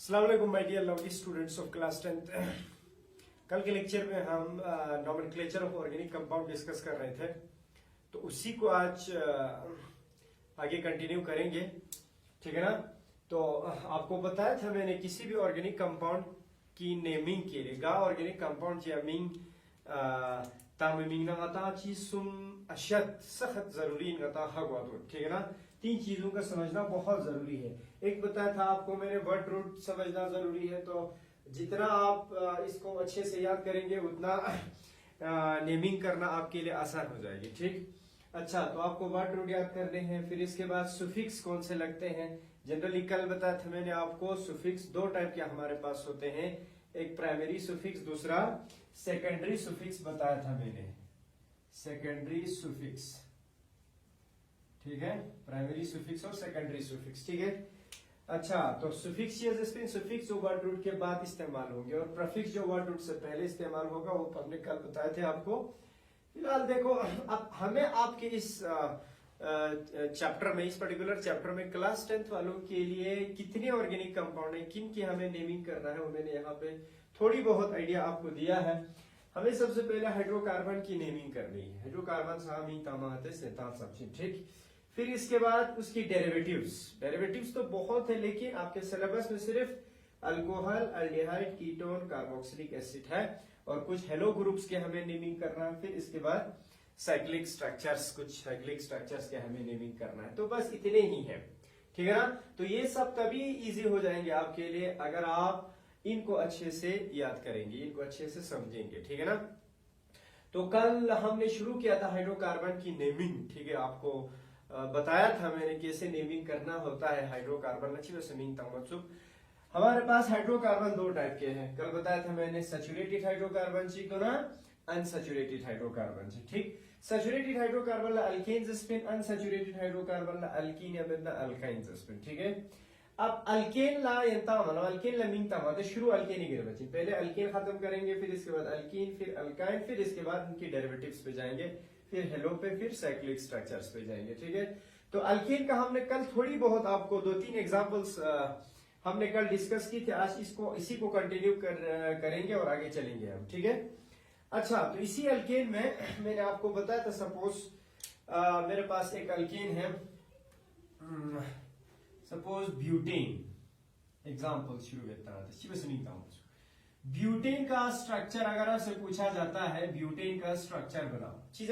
अस्सलाम वालेकुम my dear lovely students of class 10th। कल के लेक्चर में हम nomenclature of organic compound discuss कर रहे थे, तो उसी को आज आगे कंटिन्यू करेंगे, ठीक है ना। तो आपको बताया था मैंने किसी भी ऑर्गेनिक कंपाउंड की नेमिंग के लिए गा ऑर्गेनिक कंपाउंड या मिंग तामिंग नगता चीज सुम अशद सख्त जरूरी नगता हगवादो, ठीक है ना। तीन चीजों का समझना बहुत जरूरी है। एक बताया था आपको मैंने वर्ड रूट समझना जरूरी है, तो जितना आप इसको अच्छे से याद करेंगे उतना नेमिंग करना आपके लिए आसान हो जाएगी, ठीक। अच्छा, तो आपको वर्ड रूट याद करने हैं, फिर इसके बाद सुफिक्स कौन से लगते हैं। जनरली कल बताया था मैंने आपको सुफिक्स दो टाइप के हमारे पास होते हैं, एक प्राइमरी सुफिक्स, दूसरा सेकेंडरी सुफिक्स बताया था मैंने। सेकेंडरी सुफिक्स, ठीक है, प्राइमरी सुफिक्स और सेकेंडरी सुफिक्स, ठीक है। अच्छा, तो सुफिक्स सुफिक्स जो वर्ड रूट के बाद इस्तेमाल होंगे और प्रफिक्स जो वर्ड रूट से पहले इस्तेमाल होगा, वो हमने कल बताए थे आपको। फिलहाल देखो, अब हमें आपके इस चैप्टर में, इस पर्टिकुलर चैप्टर में क्लास 10th वालों के लिए कितने ऑर्गेनिक कंपाउंड है, किन की हमें नेमिंग करना है, वो मैंने यहाँ पे थोड़ी बहुत आइडिया आपको दिया है। हमें सबसे पहले हाइड्रोकार्बन की नेमिंग करनी है। हाइड्रोकार्बन सामी तामाते सेतान सबसे, ठीक। फिर इसके बाद उसकी डेरिवेटिव्स तो बहुत है, लेकिन आपके सिलेबस में सिर्फ alcohol, aldehyde, ketone, carboxylic acid है और कुछ हेलो ग्रुप्स के हमें नेमिंग करना है। फिर इसके बाद साइक्लिक स्ट्रक्चर्स, कुछ साइक्लिक स्ट्रक्चर्स के हमें नेमिंग करना है। तो बस इतने ही है, ठीक है ना। तो ये सब तभी इजी हो जाएंगे आपके लिए अगर आप इनको अच्छे से याद करेंगे, इनको अच्छे से समझेंगे, ठीक है ना। तो कल हमने शुरू किया था हाइड्रोकार्बन की नेमिंग, ठीक है। आपको बताया था मैंने कैसे नेमिंग करना होता है हाइड्रोकार्बन। हमारे पास हाइड्रोकार्बन दो टाइप के हैं। कल बताया था मैंने सैचुरेटेड हाइड्रोकार्बन ची तो ना अनसैचुरेटेड हाइड्रोकार्बन ची, ठीक। सैचुरेटेड हाइड्रोकार्बन ला अल्केन्स स्पिन, अनसैचुरेटेड हाइड्रोकार्बन ला अल्कीन या बिना अल्काइन्स स्पिन, ठीक है। अब अल्केन ला यंता मतलब अल्केन ला मिंगता मतलब शुरू अल्केन ही गिर बची, पहले अल्केन खत्म करेंगे, फिर इसके बाद अल्कीन, फिर अल्काइन, फिर इसके बाद उनकी डेरिवेटिव्स पे जाएंगे, फिर हेलो पे, फिर साइक्लिक स्ट्रक्चर्स पे जाएंगे, ठीक है। तो अल्केन का हमने कल थोड़ी बहुत आपको दो तीन एग्जांपल्स हमने कल डिस्कस की थी। आज इसी को कंटिन्यू करेंगे और आगे चलेंगे हम, ठीक है। अच्छा, तो इसी अल्केन में मैंने आपको बताया था, सपोज मेरे पास एक अल्केन है, सपोज ब्यूटेन। एग्जांपल शुरू करता हूं। ब्यूटेन का स्ट्रक्चर अगर आपसे पूछा जाता है, ब्यूटेन का स्ट्रक्चर बनाओ, चीज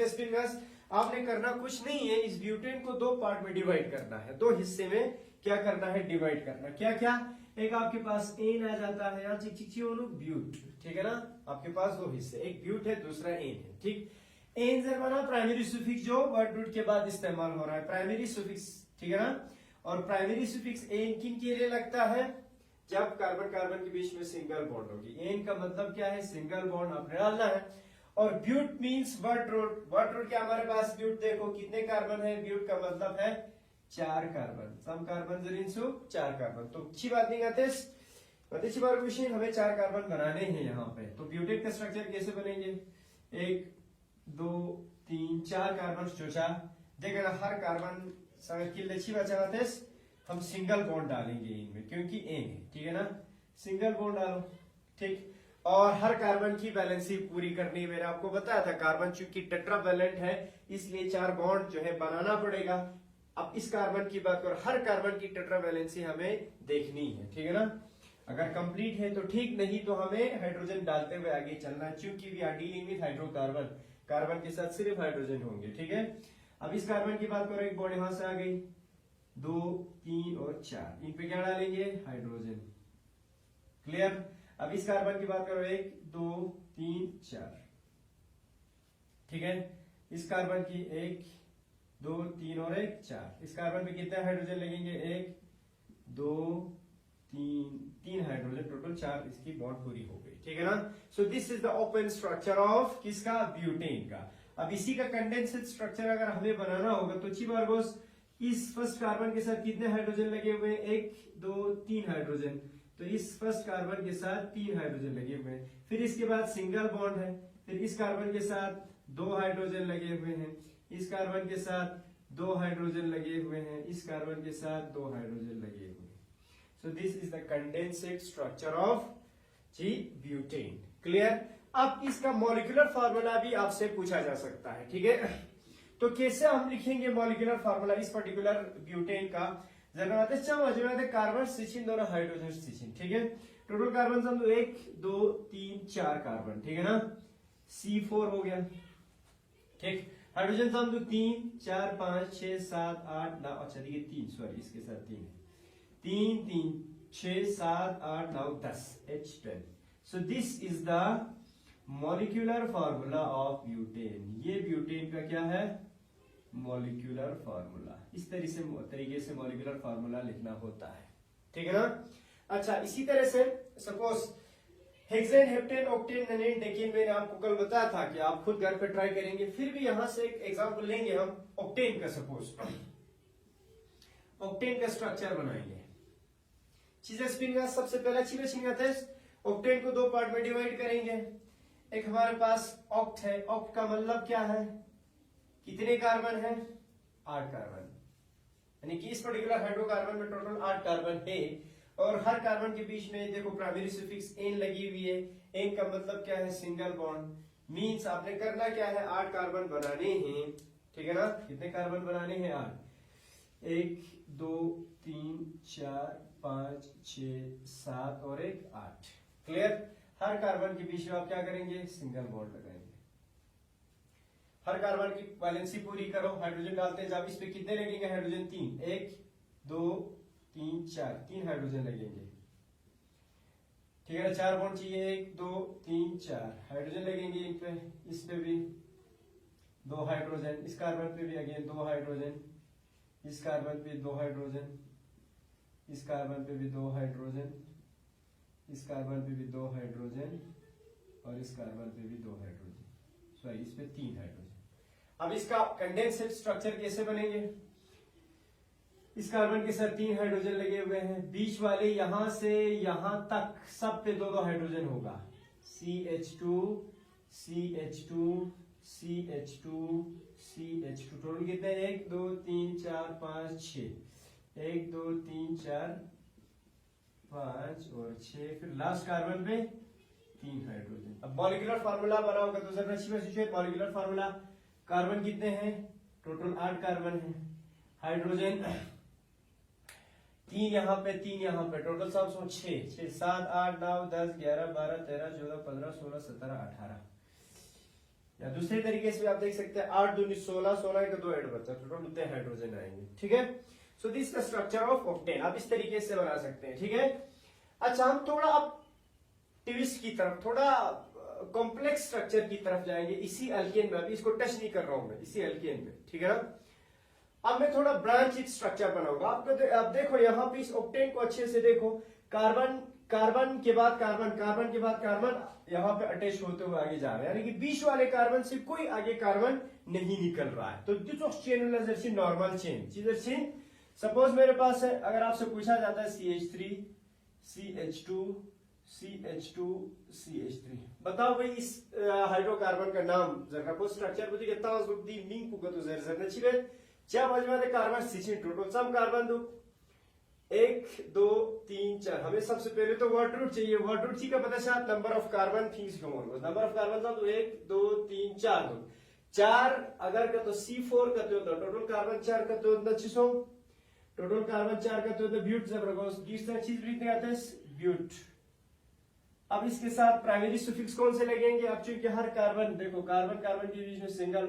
आपने करना कुछ नहीं है। इस ब्यूटेन को दो पार्ट में डिवाइड करना है, दो हिस्से में क्या करना है, डिवाइड करना। क्या क्या, एक आपके पास एन आ जाता है, यहाँ ब्यूट, ठीक है ना। आपके पास दो हिस्से, एक ब्यूट है, दूसरा एन है, ठीक। एन से बना प्राइमरी सुफिक्स जो वर्ड रूट के बाद इस्तेमाल हो रहा है, प्राइमरी सुफिक्स, ठीक है ना। और प्राइमरी सुफिक्स एन किन के लिए लगता है, जब कार्बन कार्बन के बीच में सिंगल बॉन्ड होगी। एन का मतलब क्या है, सिंगल बॉन्ड आपने डालना है। और but means word root. Word root क्या हमारे पास, ब्यूट देखो कितने कार्बन है, ब्यूट का मतलब है 4 कार्बन, सम कार्बन जरिंसु 4 कार्बन। तो अच्छी बात नहीं कहते, अच्छी बात क्वेश्चन, हमें 4 कार्बन बनाने हैं यहाँ पे। तो ब्यूटेन का स्ट्रक्चर कैसे बनेंगे, 1 2 3 4 कार्बन चोचा देखना, हर कार्बन अच्छी बात हम सिंगल बॉन्ड डालेंगे इनमें, क्योंकि एन है, ठीक है ना। सिंगल बॉन्ड डालो, ठीक। और हर कार्बन की बैलेंसी पूरी करनी है। मैंने आपको बताया था कार्बन चूंकि टेट्रावैलेंट है, इसलिए 4 बॉन्ड जो है बनाना पड़ेगा। अब इस कार्बन की बात करो, हर कार्बन की टेट्रावैलेंसी हमें देखनी है, ठीक है ना। अगर कंप्लीट है तो ठीक, नहीं तो हमें हाइड्रोजन डालते हुए आगे चलना, क्योंकि we are dealing with hydrocarbon, carbon के साथ सिर्फ हाइड्रोजन होंगे, ठीक है। अब इस कार्बन की बात करो, एक बॉन्ड यहां से आ गई, 2 3 और 4, इन पे क्या डालेंगे, हाइड्रोजन, क्लियर। अब इस कार्बन की बात करो, 1 2 3 4, ठीक है। इस कार्बन की 1 2 3 और 1 4, इस कार्बन पे कितने हाइड्रोजन लगेंगे, 1 2 3 हाइड्रोजन, टोटल 4, इसकी बॉन्ड पूरी हो गई, ठीक है ना। सो this is the open structure of किसका, ब्यूटेन का। अब इसी का कंडेंस्ड स्ट्रक्चर अगर हमें बनाना होगा तो चिबार्गोस, इस फर्स्ट कार्बन के साथ कितने हाइड्रोजन लगे हुए हैं, 1 2 3 हाइड्रोजन। तो इस फर्स्ट कार्बन के साथ 3 हाइड्रोजन लगे हुए हैं। फिर इसके बाद सिंगल बॉन्ड है, फिर इस कार्बन के साथ 2 हाइड्रोजन लगे हुए हैं, इस कार्बन के साथ 2 हाइड्रोजन लगे हुए हैं, इस कार्बन के साथ 2 हाइड्रोजन लगे हुए हैं। So this is the condensed structure of जी ब्यूटेन। क्लियर। अब इसका मॉलिक्यूलर फार्मूला भी आपसे पूछा जा सकता है, ठीक है। तो कैसे हम लिखेंगे मॉलिक्यूलर फार्मूला इस पर्टिकुलर ब्यूटेन का, जरा कार्बन स्टिचिंग दोनों हाइड्रोजन स्टिचिंग, ठीक है। टोटल कार्बन हम 1 2 3 4 कार्बन, ठीक है ना, C4 हो गया, ठीक। हाइड्रोजन हम 3 4 5 6 7 8 9, अच्छा देखिए 3, सॉरी इसके साथ 3 3 3 6 7 8 9 10 H12। So this is the molecular formula of butane. ये ब्यूटेन का क्या है, मॉलिक्यूलर फार्मूला। इस तरीके से मॉलिक्यूलर फार्मूला लिखना होता है, ठीक है ना। अच्छा, इसी तरह से suppose hexane, heptane, octane, nonane, decane मैंने आपको कल बताया था कि आप खुद घर पे ट्राई करेंगे। फिर भी यहां से एक एग्जांपल लेंगे हम ऑक्टेन का। सपोज ऑक्टेन का स्ट्रक्चर बनाएंगे। चीजें स्पिन का सबसे पहला चीज ऑक्टेन को 2 पार्ट में डिवाइड करेंगे। एक हमारे पास ऑक्ट है, ऑक्ट का मतलब क्या है, कितने कार्बन है, 8 कार्बन, यानी कि इस पर्टिकुलर हाइड्रोकार्बन में टोटल 8 कार्बन है। और हर कार्बन के बीच में देखो प्राइमरी सुफिक्स एन लगी हुई है। एन का मतलब क्या है, सिंगल बॉन्ड। मींस आपने करना क्या है, 8 कार्बन बनाने हैं, ठीक है ना। कितने कार्बन बनाने हैं, 8, 1 2 3 4 5 6 7 और 1 8। क्लियर। हर कार्बन के बीच में आप क्या करेंगे, सिंगल बॉन्ड लगाएंगे। हर कार्बन की वैलेंसी पूरी करो, हाइड्रोजन डालते हैं। जब इस पे कितने लगेंगे हाइड्रोजन, 3, 1 2 3 4, 3 हाइड्रोजन लगेंगे, ठीक है ना। 4 बॉन्ड चाहिए, 1 2 3 4 हाइड्रोजन लगेंगे इन पे। इस पे भी 2 हाइड्रोजन, इस कार्बन पे भी अगेन 2 हाइड्रोजन, इस कार्बन पे 2 हाइड्रोजन, इस कार्बन पे भी 2 हाइड्रोजन, इस कार्बन पे भी 2 हाइड्रोजन और इस कार्बन पे भी 2 हाइड्रोजन, सॉरी इस पे 3 हाइड्रोजन। अब इसका कंडेंसेट स्ट्रक्चर कैसे बनेंगे, इस कार्बन के साथ 3 हाइड्रोजन लगे हुए हैं, बीच वाले यहां से यहां तक सब पे 2 हाइड्रोजन होगा, CH2 CH2 CH2 CH2। Total कितने, 1 2 3 4 5 6, 1 2 3 4 5 और 6, फिर लास्ट कार्बन पे 3 हाइड्रोजन। अब मॉलिक्यूलर फार्मूला बनाओगे तो जरा अच्छी मॉलिक्यूलर फार्मूला, कार्बन कितने हैं, टोटल 8 कार्बन है, हाइड्रोजन 3 यहाँ पे 3 यहाँ पे, टोटल सब 6 6 7 8 9 10 11 12 13 14 15 16 17 18। या दूसरे तरीके से आप देख सकते हैं 8 2 16 16 का 2 ऐड बचा, टोटल उतने हाइड्रोजन आएंगे, ठीक है। So this the structure of octane. आप इस तरीके से बना सकते हैं, ठीक है। अच्छा, हम थोड़ा अब ट्विस्ट की तरफ, थोड़ा कॉम्प्लेक्स स्ट्रक्चर की तरफ जाएंगे इसी अल्केन में। अभी इसको टच नहीं कर रहा हूं मैं, इसी अल्केन में, ठीक है ना। अब मैं थोड़ा ब्रांचिड स्ट्रक्चर बनाऊंगा। आप देखो यहाँ पे इस ऑक्टेन को अच्छे से देखो, कार्बन कार्बन के बाद कार्बन, कार्बन के बाद कार्बन यहाँ पे अटैच होते हुए आगे जा रहे हैं, यानी कि बीच वाले कार्बन से कोई आगे कार्बन नहीं निकल रहा है। तो this of chain normal chain, चीजर चेन। सपोज मेरे पास है, अगर आपसे पूछा जाता है CH3 CH2 CH2 CH3, बताओ भाई इस हाइड्रोकार्बन का नाम जरा को स्ट्रक्चर बुझे कितना दी मींग को तो जर जर नची वे क्या मजमा दे कार्बन स्टिचिंग टोटल सम कार्बन दो 1 2 3 4। हमें सबसे पहले तो वर्ड रूट चाहिए। वर्ड रूट ची का पता शायद नंबर ऑफ कार्बन थिंग्स को मोर नंबर ऑफ कार्बन था तो 1 2 3 4 दो 4 अगर का तो C4 का तो टोटल कार्बन 4 का तो नचिसो टोटल कार्बन 4 का तो ब्यूट जबरदस्त दूसरा चीज लिखते आते हैं ब्यूट। अब इसके साथ प्राइमरी सुफिक्स कौन से लगेंगे, अब चूंकि हर कार्बन देखो कार्बन कार्बन के बीच में सिंगल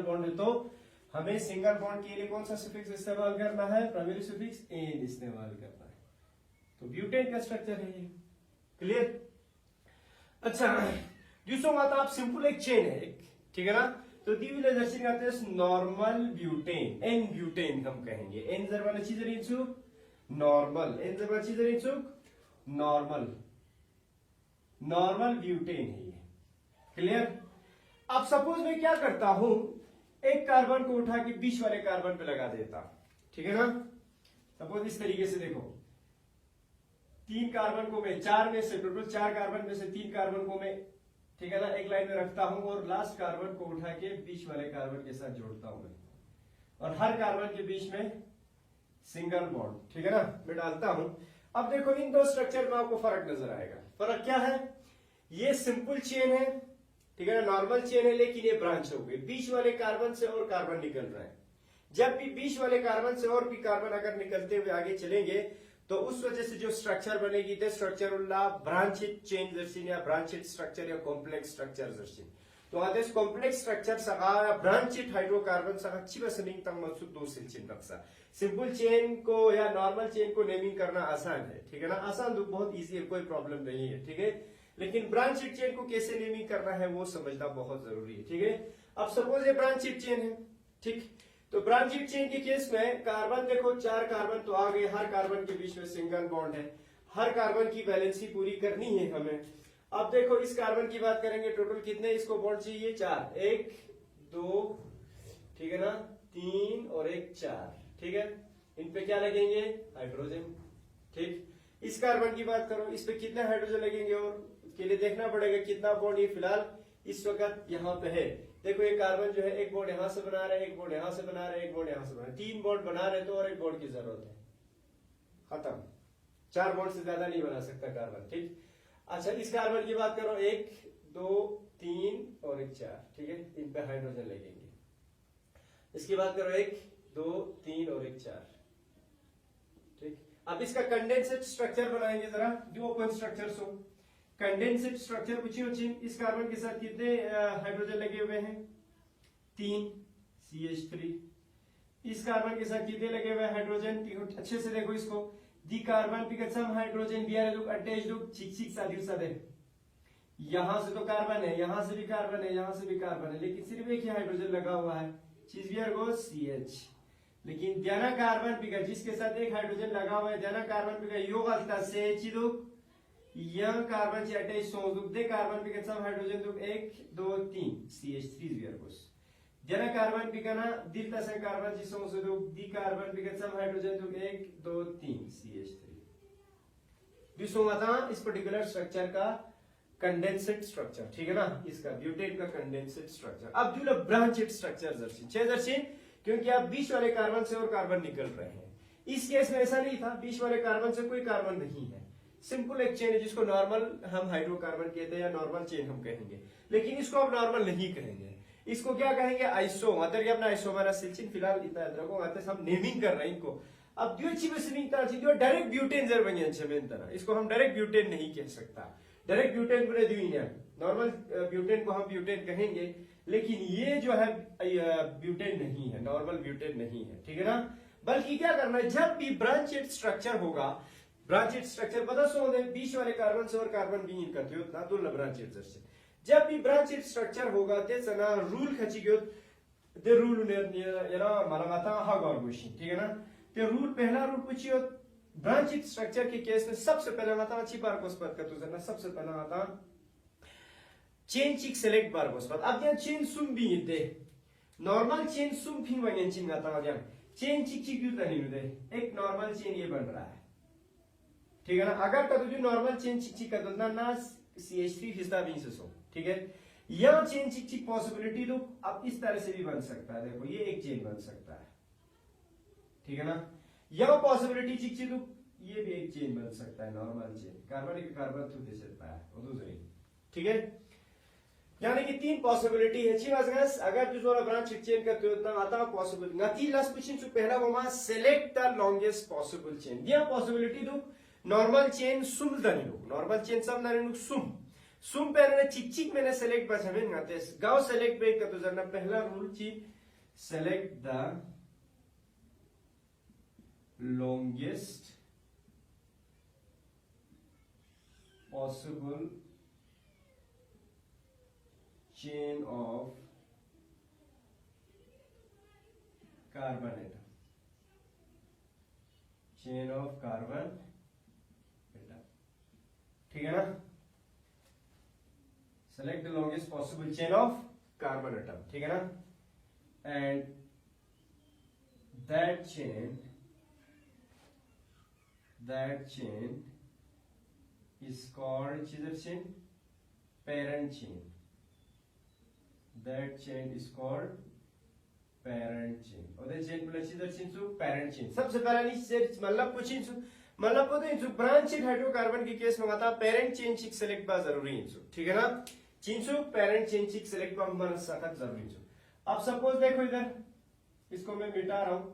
बॉन्ड है, तो हमें सिंगल बॉन्ड के लिए कौन सा सुफिक्स इस्तेमाल करना है, प्राइमरी सुफिक्स एन इस्तेमाल करना है। तो ब्यूटेन का स्ट्रक्चर है ये, क्लियर। अच्छा, दूसरा बात आप सिंपल एक चेन है एक, ठीक है ना। तो दी विल दर्शन करते हैं नॉर्मल ब्यूटेन, एन ब्यूटेन हम कहेंगे। एन जरवाना चीज इंचु नॉर्मल, एन जरवाना चीज इंचु नॉर्मल, नॉर्मल ब्यूटेन है ये, क्लियर। अब सपोज मैं क्या करता हूं, एक कार्बन को उठा के बीच वाले कार्बन पे लगा देता, ठीक है ना। सपोज इस तरीके से देखो 3 कार्बन को मैं 4 में से टोटल 4 कार्बन में से 3 कार्बन को मैं, ठीक है ना, एक लाइन में रखता हूं और लास्ट कार्बन को उठा के बीच वाले कार्बन के साथ जोड़ता हूं मैं, और हर कार्बन के बीच में सिंगल बॉन्ड, ठीक है ना, मैं डालता हूं। अब देखो इन दो स्ट्रक्चर में आपको फर्क नजर आएगा। फर्क क्या है? ये सिंपल चेन है, ठीक है ना, नॉर्मल चेन है, लेकिन ये ब्रांच हो गई। बीच वाले कार्बन से और कार्बन निकल रहा है। जब भी बीच वाले कार्बन से और भी कार्बन अगर निकलते हुए आगे चलेंगे तो उस वजह से जो स्ट्रक्चर बनेगी द स्ट्रक्चर उल्ला ब्रांचेड चेन जर्सिन या ब्रांचेड स्ट्रक्चर या कॉम्प्लेक्स स्ट्रक्चर जर्सिन। तो आदेश कॉम्प्लेक्स स्ट्रक्चर सगा ब्रांचेड हाइड्रोकार्बन सगा चिबसनिंग तंग मसुद दो सिलचिन रखसा। सिंपल चेन को या नॉर्मल चेन को नेमिंग करना आसान है, ठीक है ना, आसान तो बहुत इजी है, कोई प्रॉब्लम नहीं है, ठीक है। लेकिन ब्रांचेड चेन को कैसे नेमिंग करना है वो समझना बहुत जरूरी है, ठीक है। अब सपोज ये ब्रांचेड चेन है, ठीक, तो ब्रांचेड चेन के केस में कार्बन देखो 4 कार्बन तो आ गए, हर कार्बन के बीच में सिंगल बॉन्ड है, हर कार्बन की बैलेंसी पूरी करनी है हमें। अब देखो इस कार्बन की बात करेंगे, टोटल कितने इसको बॉन्ड चाहिए? 4, 1 2, ठीक है ना, 3 और 1 4, ठीक है। इन पे क्या लगेंगे? हाइड्रोजन, ठीक। इस कार्बन की बात करो, इस पे कितने हाइड्रोजन लगेंगे और के लिए देखना पड़ेगा कितना बॉन्ड ये फिलहाल इस वक्त यहाँ पे है। देखो ये कार्बन जो है एक बॉन्ड यहां से बना रहा है, एक बॉन्ड यहां से बना रहा है, एक बॉन्ड यहां से बना रहा है, 3 बॉन्ड बना रहे तो और एक बॉन्ड की जरूरत है, खत्म। 4 बॉन्ड से ज्यादा नहीं बना सकता कार्बन, ठीक। अच्छा इस कार्बन की बात करो, 1 2 3 और 1 4, ठीक है, इन पे हाइड्रोजन लगेंगे। इसकी बात करो 1 2 3 और 1 4, ठीक। अब इसका कंडेंसेट स्ट्रक्चर बनाएंगे जरा, जो ओपन स्ट्रक्चर हो कंडेंसेट स्ट्रक्चर पूछी हो। इस कार्बन के साथ कितने हाइड्रोजन लगे हुए हैं? 3 CH3। इस कार्बन के साथ कितने लगे हुए हाइड्रोजन? अच्छे से देखो इसको, दी कार्बन पिकट सम हाइड्रोजन बियर लुक अटैच लुक छिक छिक सादिर सादे। यहां से तो कार्बन है, यहां से भी कार्बन है, यहां से भी कार्बन है, लेकिन सिर्फ एक ही हाइड्रोजन लगा हुआ है, चीज बियर गो CH। लेकिन द्याना कार्बन पिकट जिसके साथ एक हाइड्रोजन लगा हुआ है, द्याना कार्बन पिकट योग अलता से चिदुक यह कार्बन से अटैच सोजुक दे कार्बन पिकट सम हाइड्रोजन दुक 1 2 3 CH3 बियर गोस। जना कार्बन पिकना दिल तसे कार्बन जी सोजुक दी कार्बन पिकट सम हाइड्रोजन दुक 1 2 3 CH3। विसोमता इस पर्टिकुलर स्ट्रक्चर का कंडेंसेट स्ट्रक्चर, ठीक है ना, इसका ब्यूटेन का कंडेंसेट स्ट्रक्चर। अब जो ब्रांचेड स्ट्रक्चर जर्सिन 6 जर्सिन, क्योंकि आप बीच वाले कार्बन से और कार्बन निकल रहे हैं। इस केस में ऐसा नहीं था, बीच वाले कार्बन से कोई कार्बन नहीं है, सिंपल एक चेन है जिसको नॉर्मल हम हाइड्रोकार्बन कहते हैं या नॉर्मल चेन हम कहेंगे, लेकिन इसको अब नॉर्मल नहीं कहेंगे, इसको क्या कहेंगे? आइसो। मतलब अपना आइसोमरा सिलचिन फिलहाल इतना रखो, हम नेमिंग कर रहे हैं इनको। अब जो जो डायरेक्ट ब्यूटेन जर बनियन छमेन तरह, इसको हम डायरेक्ट ब्यूटेन नहीं कह सकता। डायरेक्ट ब्यूटेन बने दुनिया नॉर्मल ब्यूटेन को हम ब्यूटेन कहेंगे, लेकिन ये जो है ब्यूटेन नहीं है, नॉर्मल ब्यूटेन नहीं है, ठीक है ना। बल्कि क्या करना है, जब भी ब्रांचेड स्ट्रक्चर होगा, ब्रांचेड स्ट्रक्चर पता सो बीच वाले कार्बन से और कार्बन भी इन करते हो ना तो ब्रांचेड स्ट्रक्चर। जब भी ब्रांचेड स्ट्रक्चर होगा त्याचना रूल खची गयो ते रूल ने याना मला आता हा गॉर्गोशी, ठीक है ना। ते रूल पहला रूल पूछियो ब्रांचेड स्ट्रक्चर के केस में सबसे पहले आता अच्छी बारकोस्पद का तो जना सबसे पहला आता चेन चिक सेलेक्ट बारकोस्पद। अब यहाँ चेन सुम भी दे नॉर्मल चेन सुम फिर वगैरह चिन आता है, चेन चिक चिक यूं नहीं दे, एक नॉर्मल चेन ये बन रहा है, ठीक है ना। अगर कभी नॉर्मल चेन चिक चिक कर ना CH3 हिस्सा भी से सो, ठीक है। यह चेन चिक चिक पॉसिबिलिटी तो अब इस तरह से भी बन सकता है, देखो ये एक चेन बन सकता है, ठीक है ना। यह पॉसिबिलिटी चिक चिक तो ये भी एक चेन बन सकता है, नॉर्मल चेन कार्बन एक कार्बन थ्रू दे सकता है और दूसरी, ठीक है। यानी कि 3 पॉसिबिलिटी है। अच्छी बात है, अगर जो वाला ब्रांच चेन करते हो तो आता पॉसिबल नती लास्ट क्वेश्चन से पहला वो select the longest possible chain. यह पॉसिबिलिटी दो नॉर्मल चेन सुम दनी लो, नॉर्मल चेन सब ना नु सुम पहले चिक चिक मैंने सेलेक्ट बस हमें नाते गांव सेलेक्ट पे कर तो जरा पहला रूल ची select the longest possible chain of carbon atom, chain of carbon atom, ठीक है ना। Select the longest possible chain of carbon atom, ठीक है ना। And that chain is called chizar chain parent chain. That chain is called parent chain. और that chain plus chizar chain सु parent chain. सबसे पहला नहीं से मतलब कुछ इन मतलब वो ब्रांच चेन हाइड्रोकार्बन के केस में आता पेरेंट चेन चिक सेलेक्ट बा जरूरी है, ठीक है ना। चिंचु पेरेंट चेन चिक सेलेक्ट बा मन सखत जरूरी है। अब सपोज देखो इधर, इसको मैं मिटा रहा हूं,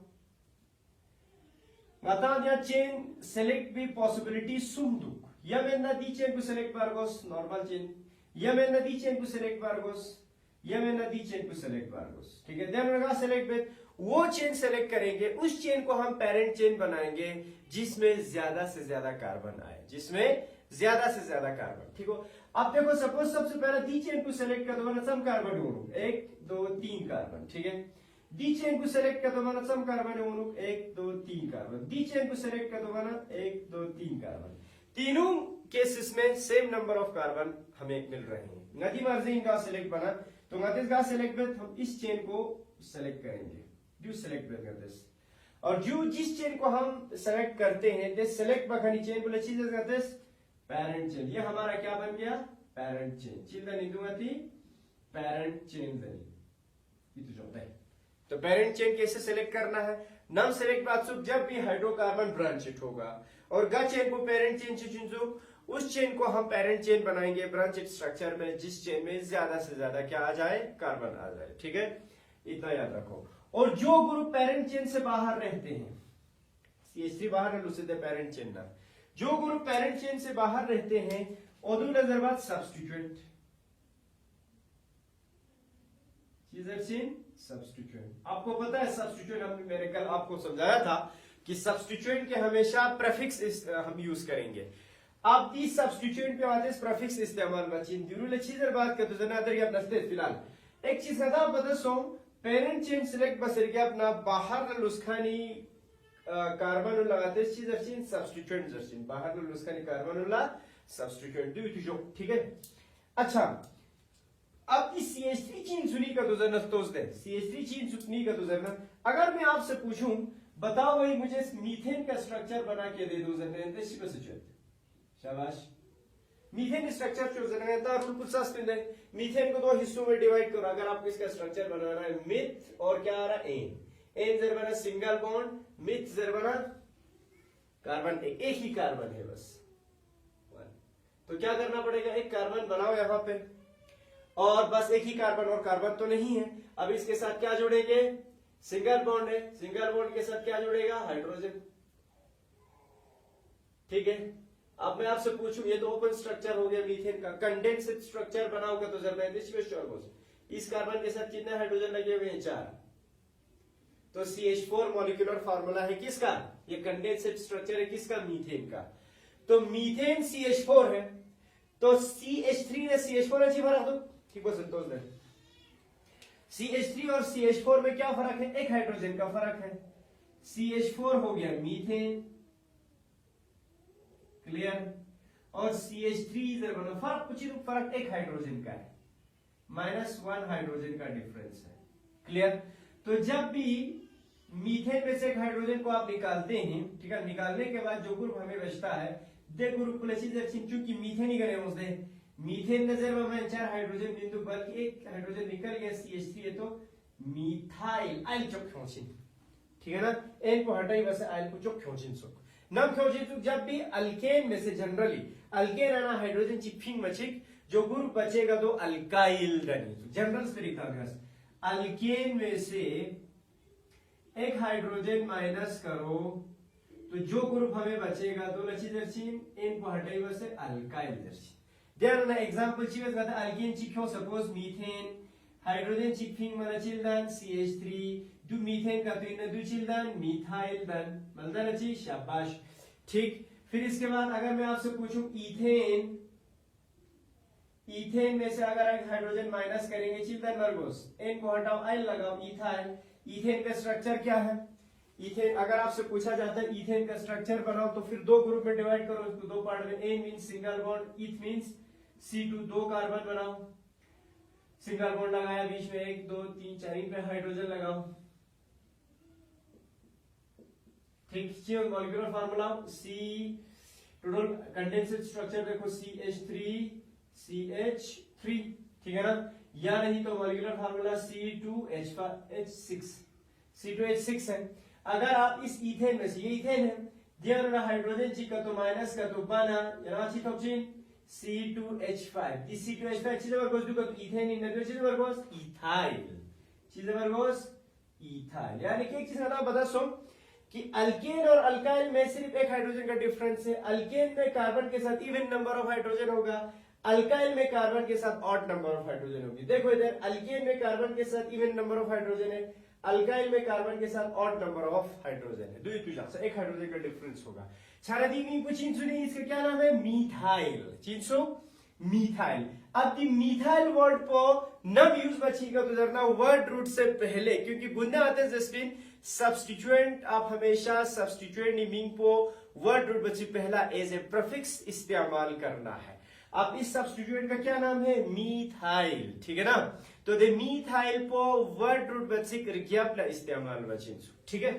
बता दिया चेन सेलेक्ट भी पॉसिबिलिटी सुन दू, या मैं नदी चेन को सेलेक्ट बारगोस नॉर्मल चेन, या मैं नदी चेन को सेलेक्ट बारगोस, या मैं नदी चेन को सेलेक्ट बारगोस, ठीक है। देन लगा सेलेक्ट विद, वो चेन सेलेक्ट करेंगे, उस चेन को हम पेरेंट चेन बनाएंगे जिसमें ज्यादा से ज्यादा कार्बन आए, जिसमें ज्यादा से ज्यादा कार्बन, ठीक हो। अब देखो सपोज सबसे पहले दी चेन को सेलेक्ट कर दो, मैंने सम कार्बन ढूंढू 1 2 3 कार्बन, ठीक है। दी चेन को सेलेक्ट कर दो, मैंने सम कार्बन ढूंढू 1 2 3 कार्बन, दी चेन को सेलेक्ट कर दो, मैंने 1 2 3 कार्बन। तीनों केसेस में सेम नंबर ऑफ कार्बन हमें मिल रहे हैं। नदी मर्जी का सिलेक्ट बना, तो नदी का सिलेक्ट में हम इस चेन को सेलेक्ट करेंगे, जो सेलेक्ट कर दिस, और जो जिस चेन को हम सेलेक्ट करते हैं दिस सेलेक्ट बखनी चेन को लची करते पेरेंट चेन, ये हमारा क्या बन गया parent chain. Children Indumati parent chain दनी इतु है। तो पेरेंट चेन कैसे सेलेक्ट करना है, नम सेलेक्ट बात सुख जब भी हाइड्रोकार्बन ब्रांचेट होगा और ग चेन को पेरेंट चेन से चुन, उस चेन को हम पेरेंट चेन बनाएंगे ब्रांचेट स्ट्रक्चर में जिस चेन में ज्यादा से ज्यादा क्या आ जाए कार्बन आ जाए, ठीक है। इतना याद रखो। और जो ग्रुप पेरेंट चेन से बाहर रहते हैं, CH3 बाहर है उसे पेरेंट चेन ना, जो ग्रुप पेरेंट चेन से बाहर रहते हैं ओदू नजर बाद सब्स्टिट्यूएंट, सब्स्टिट्यूएंट। आपको पता है सब्स्टिट्यूएंट, हमने मैंने कल आपको समझाया था कि सब्स्टिट्यूएंट के हमेशा प्रेफिक्स हम यूज करेंगे। आप इस सब्स्टिट्यूएंट पे आते प्रेफिक्स इस्तेमाल मचीन जरूर चीज बात करते जना अदर या नस्ते फिलहाल एक चीज का बता सो पेरेंट चेन सिलेक्ट बसर के अपना बाहर लुस्खानी कार्बन लगाते चीज अर्चिन सब्स्टिट्यूएंट जर्चिन बाहर लुस्खानी कार्बन ला सब्स्टिट्यूएंट दो इतु, ठीक है। अच्छा, अब इस CH3 चीन सुनी का तो जरा नस्तोस दे, CH3 चीन सुनी का तो जरा, अगर मैं आपसे पूछूं बताओ भाई मुझे मीथेन का स्ट्रक्चर बना के दे दो जरा, शाबाश। मीथेन स्ट्रक्चर जो जनता रूल पुरसास पिंदे, मीथेन को 2 हिस्सों में डिवाइड करो। अगर आपको इसका स्ट्रक्चर बनाना है मिथ और क्या आ रहा है एन जर बना सिंगल बॉन्ड, मिथ जर बना कार्बन एक ही कार्बन है बस, तो क्या करना पड़ेगा एक कार्बन बनाओ यहां पे, और बस एक ही कार्बन, और कार्बन तो नहीं है। अब इसके साथ क्या जोड़ेंगे सिंगल बॉन्ड है, सिंगल बॉन्ड के साथ क्या जुड़ेगा हाइड्रोजन, ठीक है। अब मैं आपसे पूछूं, ये तो ओपन स्ट्रक्चर हो गया मीथेन का, कंडेंस्ड स्ट्रक्चर बनाओगे तो जरा इस कार्बन के साथ कितने हाइड्रोजन लगे हुए हैं 4, तो CH4 मॉलिक्यूलर फार्मूला है किसका, ये कंडेंस्ड स्ट्रक्चर है किसका मीथेन का। तो मीथेन CH4 है, तो CH3 ने CH4 अच्छी भरा दो, ठीक हो संतोष ने। CH3 और CH4 में क्या फर्क है, एक हाइड्रोजन का फर्क है। CH4 हो गया मीथेन, क्लियर, और CH3 फर्क कुछ फर्क एक हाइड्रोजन का है, -1 हाइड्रोजन का डिफरेंस है, क्लियर। तो जब भी मीथेन में से एक हाइड्रोजन को आप निकालते हैं, ठीक है, निकालने के बाद जो ग्रुप हमें बचता है दे ग्रुप चूंकि मीथेन ही गए उसने मीथेन नजर में 4 हाइड्रोजन बिंदु बल्कि एक हाइड्रोजन निकल गया CH3 है, तो मिथाइल आइल चुप खोचिन, ठीक है ना, एन को हटाई बस आइल को चुप खोचिन सो नम खोचिन। तो जब भी अल्केन में से जनरली अल्केन आना हाइड्रोजन चिपिंग मचिक जो ग्रुप बचेगा तो अल्काइल रनी जनरल तरीका अल्केन में से एक हाइड्रोजन माइनस करो तो जो ग्रुप हमें बचेगा तो लची दर्शिन इन को हटाई बस अल्काइल दर्शिन। ध्यान एग्जांपल चीज कहता अल्केन चिक्यो सपोज मीथेन हाइड्रोजन चिपिंग mana चिल्ड्रन CH3 दु मीथेन का तो इन दु चिल्ड्रन मिथाइल दन मलदा लची शाबाश, ठीक। फिर इसके बाद अगर मैं आपसे पूछूं इथेन, इथेन में से अगर एक हाइड्रोजन माइनस करेंगे चिल्ड्रन मरगोस एन को हटाओ आइल लगाओ इथाइल, इथेन का स्ट्रक्चर क्या है, इथेन अगर आपसे पूछा जाता है इथेन का स्ट्रक्चर बनाओ तो फिर 2 ग्रुप में डिवाइड करो इसको 2 पार्ट में, एन मींस सिंगल बॉन्ड, इथ मींस C2 2 कार्बन बनाओ, सिंगल बॉन्ड लगाया बीच में 1 2 3 4 इन पे हाइड्रोजन लगाओ, ठीक। चाहिए molecular formula C total condensed structure देखो CH3 CH3, ठीक है ना, या नहीं तो मॉलिक्यूलर फार्मूला C2H6 है। अगर आप इस इथेन में से ये इथेन है diğer hidrojen çıkarttı minus katı bana yana çıkarttı C2H5. This C2H5 çize var goes dukat ethane in the çize var goes ethyl. चीजें वर्गोस इथाइल यानी कि एक चीज मैं बता सो कि अल्केन और अल्काइल में सिर्फ एक हाइड्रोजन का डिफरेंस है। अल्केन में कार्बन के साथ इवन नंबर ऑफ हाइड्रोजन होगा, अल्काइल में कार्बन के साथ ऑड नंबर ऑफ हाइड्रोजन होगी। देखो इधर अल्केन में कार्बन के साथ इवन नंबर ऑफ हाइड्रोजन है, अल्काइल में कार्बन के साथ ऑड नंबर ऑफ हाइड्रोजन है। दुई तुझा एक हाइड्रोजन का डिफरेंस होगा। छारा दी को चिंसु नहीं, इसका क्या नाम है मीथाइल। चिंसु मीथाइल। अब दी मीथाइल वर्ड को नब यूज बचेगा तो जरना वर्ड रूट से पहले, क्योंकि गुंडा आते हैं जस्टिन सब्स्टिट्यूएंट आप हमेशा सब्स्टिट्यूएंट मीनिंग को वर्ड रूट बची पहला एज ए प्रीफिक्स इस्तेमाल करना है। अब इस सब्स्टिट्यूएंट का क्या नाम है मीथाइल, ठीक है ना। तो दे मीथाइल को वर्ड रूट बची करके इस्तेमाल बचिन, ठीक है।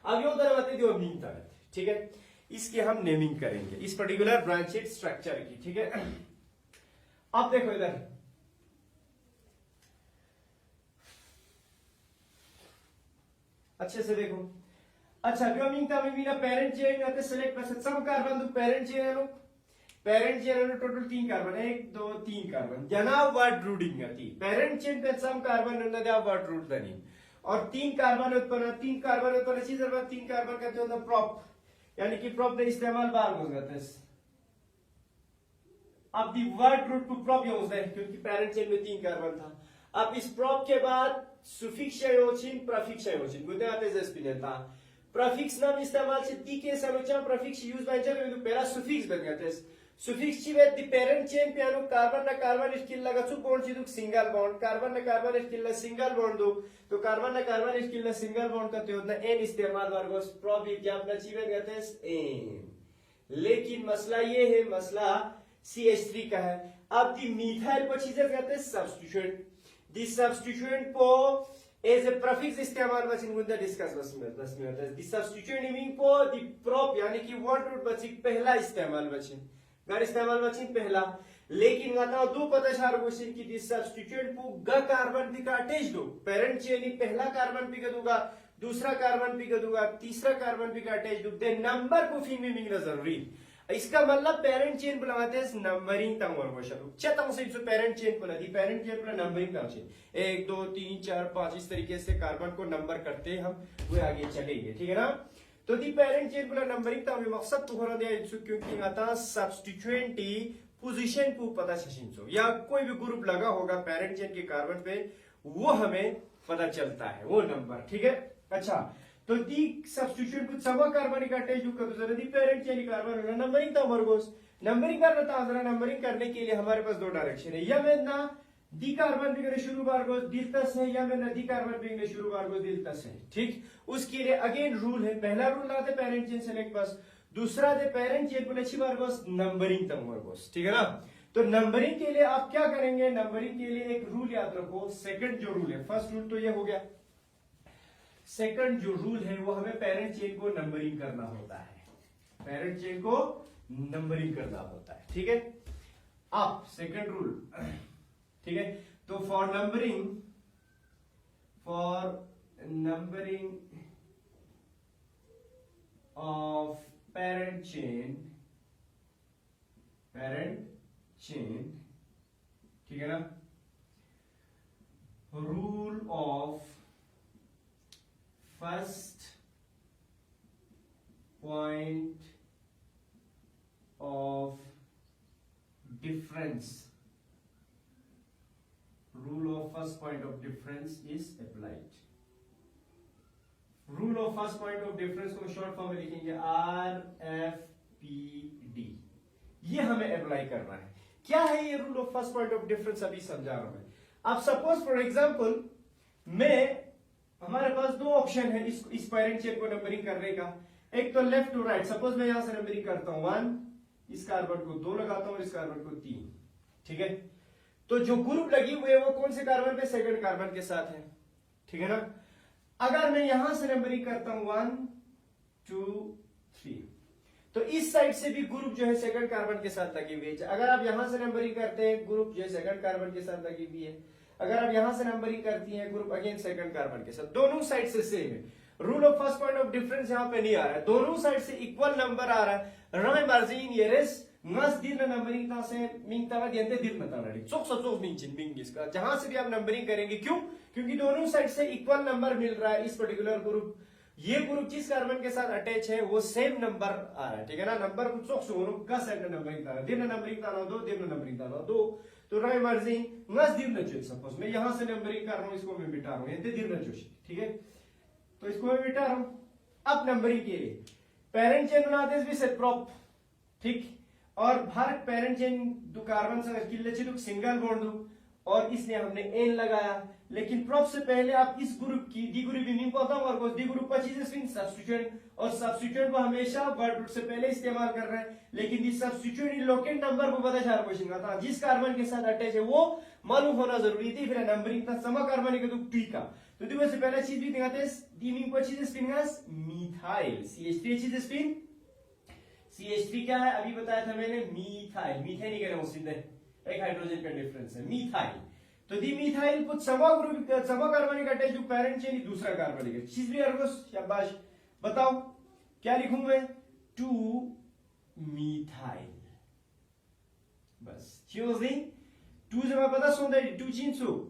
अब यो तरह बताते दियो मीथाइल, ठीक है। इसकी हम नेमिंग करेंगे इस पर्टिकुलर ब्रांचेड स्ट्रक्चर की, ठीक है। अब देखो इधर अच्छे से देखो। अच्छा व्योमिंग था मीना पेरेंट चेन आते सेलेक्ट कर सम कार्बन दो पेरेंट चेन लो, पेरेंट चेन लो टोटल 3 कार्बन 1 2 3 कार्बन जना वर्ड रूटिंग आती पेरेंट चेन पे सम कार्बन न दे वर्ड रूट दनी और 3 कार्बन उत्पन्न चीज 3 कार्बन का तो प्रॉप यानी कि प्रॉप ने इस्तेमाल बार हो जाता है। अब the word root to prop use है क्योंकि पेरेंट चेन में 3 कार्बन था। अब इस प्रॉप के बाद सुफिक्स योचिन प्रफिक्स योचिन गुदे आते जस्पिनेता प्रफिक्स नाम इस्तेमाल से दी के सलोचा प्रफिक्स यूज बाय चलो तो पहला सुफिक्स बन गया थे। सुफिक्स ची वे दी पेरेंट चेन पे अनु कार्बन ना कार्बन स्किल लगा चु बॉन्ड चिदुक सिंगल बॉन्ड कार्बन ना कार्बन स्किल सिंगल बॉन्ड दो तो कार्बन ना कार्बन स्किल सिंगल बॉन्ड करते हो ना एन इस्तेमाल वर्गोस प्रॉप एग्जांपल चीवे गए थे एन। लेकिन मसला ये है, मसला CH3 का है। अब दी मीथाइल को चीजें कहते हैं सब्स्टिट्यूएंट, दी सब्स्टिट्यूएंट को एज ए प्रीफिक्स इस्तेमाल बचिन गुंदा डिस्कस बस में होता है। दी सब्स्टिट्यूएंट मीनिंग को दी प्रॉप यानी कि वर्ड रूट बची पहला इस्तेमाल बचिन घर इस्तेमाल बचिन पहला। लेकिन गाता दो पता चार क्वेश्चन की दी सब्स्टिट्यूएंट को ग कार्बन भी का अटैच दो पेरेंट चेन पहला कार्बन भी का दूंगा, दूसरा कार्बन भी का दूंगा, तीसरा कार्बन भी का अटैच दो दे नंबर को फिंग में मिलना जरूरी। इसका मतलब पेरेंट चेन बनाते हैं नंबरिंग तंग और क्वेश्चन चेतंग से जो पेरेंट चेन बना दी पेरेंट चेन पर नंबरिंग तंग से 1 2 3 4 5 इस तरीके से कार्बन को नंबर करते हैं हम वो आगे चलेंगे, ठीक है ना। तो दी पेरेंट चेन पर नंबरिंग तंग मकसद तो होना दिया क्योंकि आता सब्स्टिट्यूएंट पोजीशन को पता चलो या कोई भी ग्रुप लगा होगा पेरेंट चेन के कार्बन पे वो हमें पता चलता है वो नंबर, ठीक है। अच्छा तो दी सब्स्टिट्यूएंट को सवा कार्बनिक अटैच कर दो जरा दी पेरेंट चेन कार्बन होना नंबरिंग था वर्गोस नंबरिंग करना था जरा नंबरिंग करने के लिए हमारे पास दो डायरेक्शन है या मैं ना दी कार्बन भी करे शुरू वर्गोस दिलतस है या मैं ना दी कार्बन भी करे शुरू वर्गोस दिलतस है, ठीक। उसके लिए अगेन रूल है, पहला रूल लाते पेरेंट चेन सेलेक्ट बस, दूसरा दे पेरेंट चेन को अच्छी वर्गोस नंबरिंग तम वर्गोस, ठीक है ना। तो नंबरिंग के लिए आप क्या करेंगे, नंबरिंग के लिए एक रूल याद रखो। सेकंड जो रूल है, फर्स्ट रूल तो ये हो गया, सेकंड जो रूल है वो हमें पेरेंट चेन को नंबरिंग करना होता है, पेरेंट चेन को नंबरिंग करना होता है, ठीक है। अब सेकंड रूल, ठीक है। तो for numbering of parent chain, ठीक है ना, rule of first point of difference, rule of first point of difference is applied। rule of first point of difference को शॉर्ट फॉर्म में लिखेंगे RFPD, ये हमें अप्लाई करना है। क्या है ये rule of first point of difference, अभी समझा रहा हूं मैं। अब सपोज फॉर एग्जांपल हमारे पास दो ऑप्शन है इस पेरेंट चेन को नंबरिंग करने का, एक तो लेफ्ट टू राइट। सपोज मैं यहां से नंबरिंग करता हूं 1, इस कार्बन को 2 लगाता हूं और इस कार्बन को 3, ठीक है। तो जो ग्रुप लगी हुई है वो कौन से कार्बन पे, सेकंड कार्बन के साथ है, ठीक है ना। अगर मैं यहां से नंबरिंग करता हूं 1 2 3 तो इस साइड से भी ग्रुप जो है सेकंड कार्बन के साथ लगी हुई है। अगर आप यहां से नंबरिंग करते हैं ग्रुप जो है सेकंड कार्बन के साथ लगी हुई है, अगर आप यहां से नंबरिंग करती हैं ग्रुप अगेन सेकंड कार्बन के साथ, दोनों साइड से सेम है। Rule of first point of difference यहाँ पे नहीं आ रहा है, दोनों साइड से इक्वल नंबर आ रहा है। रॉय मार्जिन ये रेस नस दिन नंबरिंग ता से मिंग ता दियंते दिन मता नडी चोक सचोक मिंग चिन मिंग इसका जहां से भी आप नंबरिंग करेंगे, क्यों? क्योंकि दोनों साइड से इक्वल नंबर मिल रहा है। इस पर्टिकुलर ग्रुप, ये ग्रुप जिस कार्बन के साथ अटैच है वो सेम नंबर आ रहा है, ठीक है ना। नंबर को चोक सोनो का सेट नंबरिंग ता दिन नंबरिंग ता दो दिन नंबरिंग ता दो, तो रॉय मार्जिन नस दिन न सपोज मैं यहां से नंबरिंग कर रहा हूं, इसको मैं मिटा रहा हूं यंते दिन न ठीक है, तो इसको मैं मिटा रहा हूं। अब नंबरिंग के लिए पेरेंट चेन बनाते भी से प्रॉप, ठीक, और भारत पेरेंट चेन दो कार्बन से किल्ले सिंगल बॉन्ड दो, और इसलिए हमने एन लगाया। लेकिन प्रॉप से पहले आप इस ग्रुप की डी ग्रुप मीनिंग को बताऊं, और डी ग्रुप 25 सब्स्टिट्यूएंट, और सब्स्टिट्यूएंट को हमेशा वर्ड रूट से पहले इस्तेमाल कर रहे हैं। लेकिन इस सब्स्टिट्यूएंट लोकेट नंबर को पता चार क्वेश्चन का था, जिस कार्बन के साथ अटैच है वो मालूम होना जरूरी थी। फिर नंबरिंग था समा कार्बन के टी का, तो देखो से पहले चीज भी दिखाते हैं, मीनिंग 25 स्पिनस मिथाइल CH3 चीज स्पिन CH3 क्या है अभी बताया था मैंने, मिथाइल, मीथेन नहीं कह रहा हूं सीधे, एक हाइड्रोजन का डिफरेंस है मिथाइल। तो दी मिथाइल कुछ समा ग्रुप समा कार्बनिक अटैच जो पेरेंट चेन दूसरा कार्बनिक है, चीज भी अर्गोस शाबाश। बताओ क्या लिखूं मैं, 2 मिथाइल, बस चूज दी 2 से मैं पता सुन दे 2 चिंसु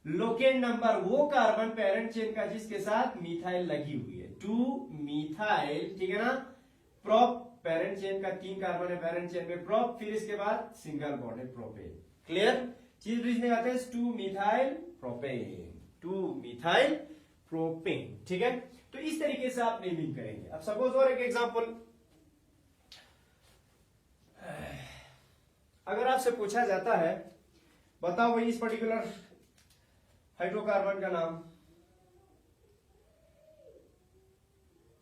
लोकेट नंबर वो कार्बन पेरेंट चेन का जिसके साथ मिथाइल लगी हुई है, 2 मिथाइल, ठीक है ना। प्रॉप पेरेंट चेन का 3 कार्बन है पेरेंट चेन में प्रॉप, फिर इसके बाद सिंगल बॉन्ड है प्रोपेन। क्लियर, चीज लिखने आते हैं 2 मिथाइल प्रोपेन, 2 मिथाइल प्रोपेन, ठीक है। तो इस तरीके से आप नेमिंग करेंगे। अब सपोज और एक एग्जांपल, अगर आपसे पूछा जाता है बताओ भाई इस पर्टिकुलर हाइड्रोकार्बन का नाम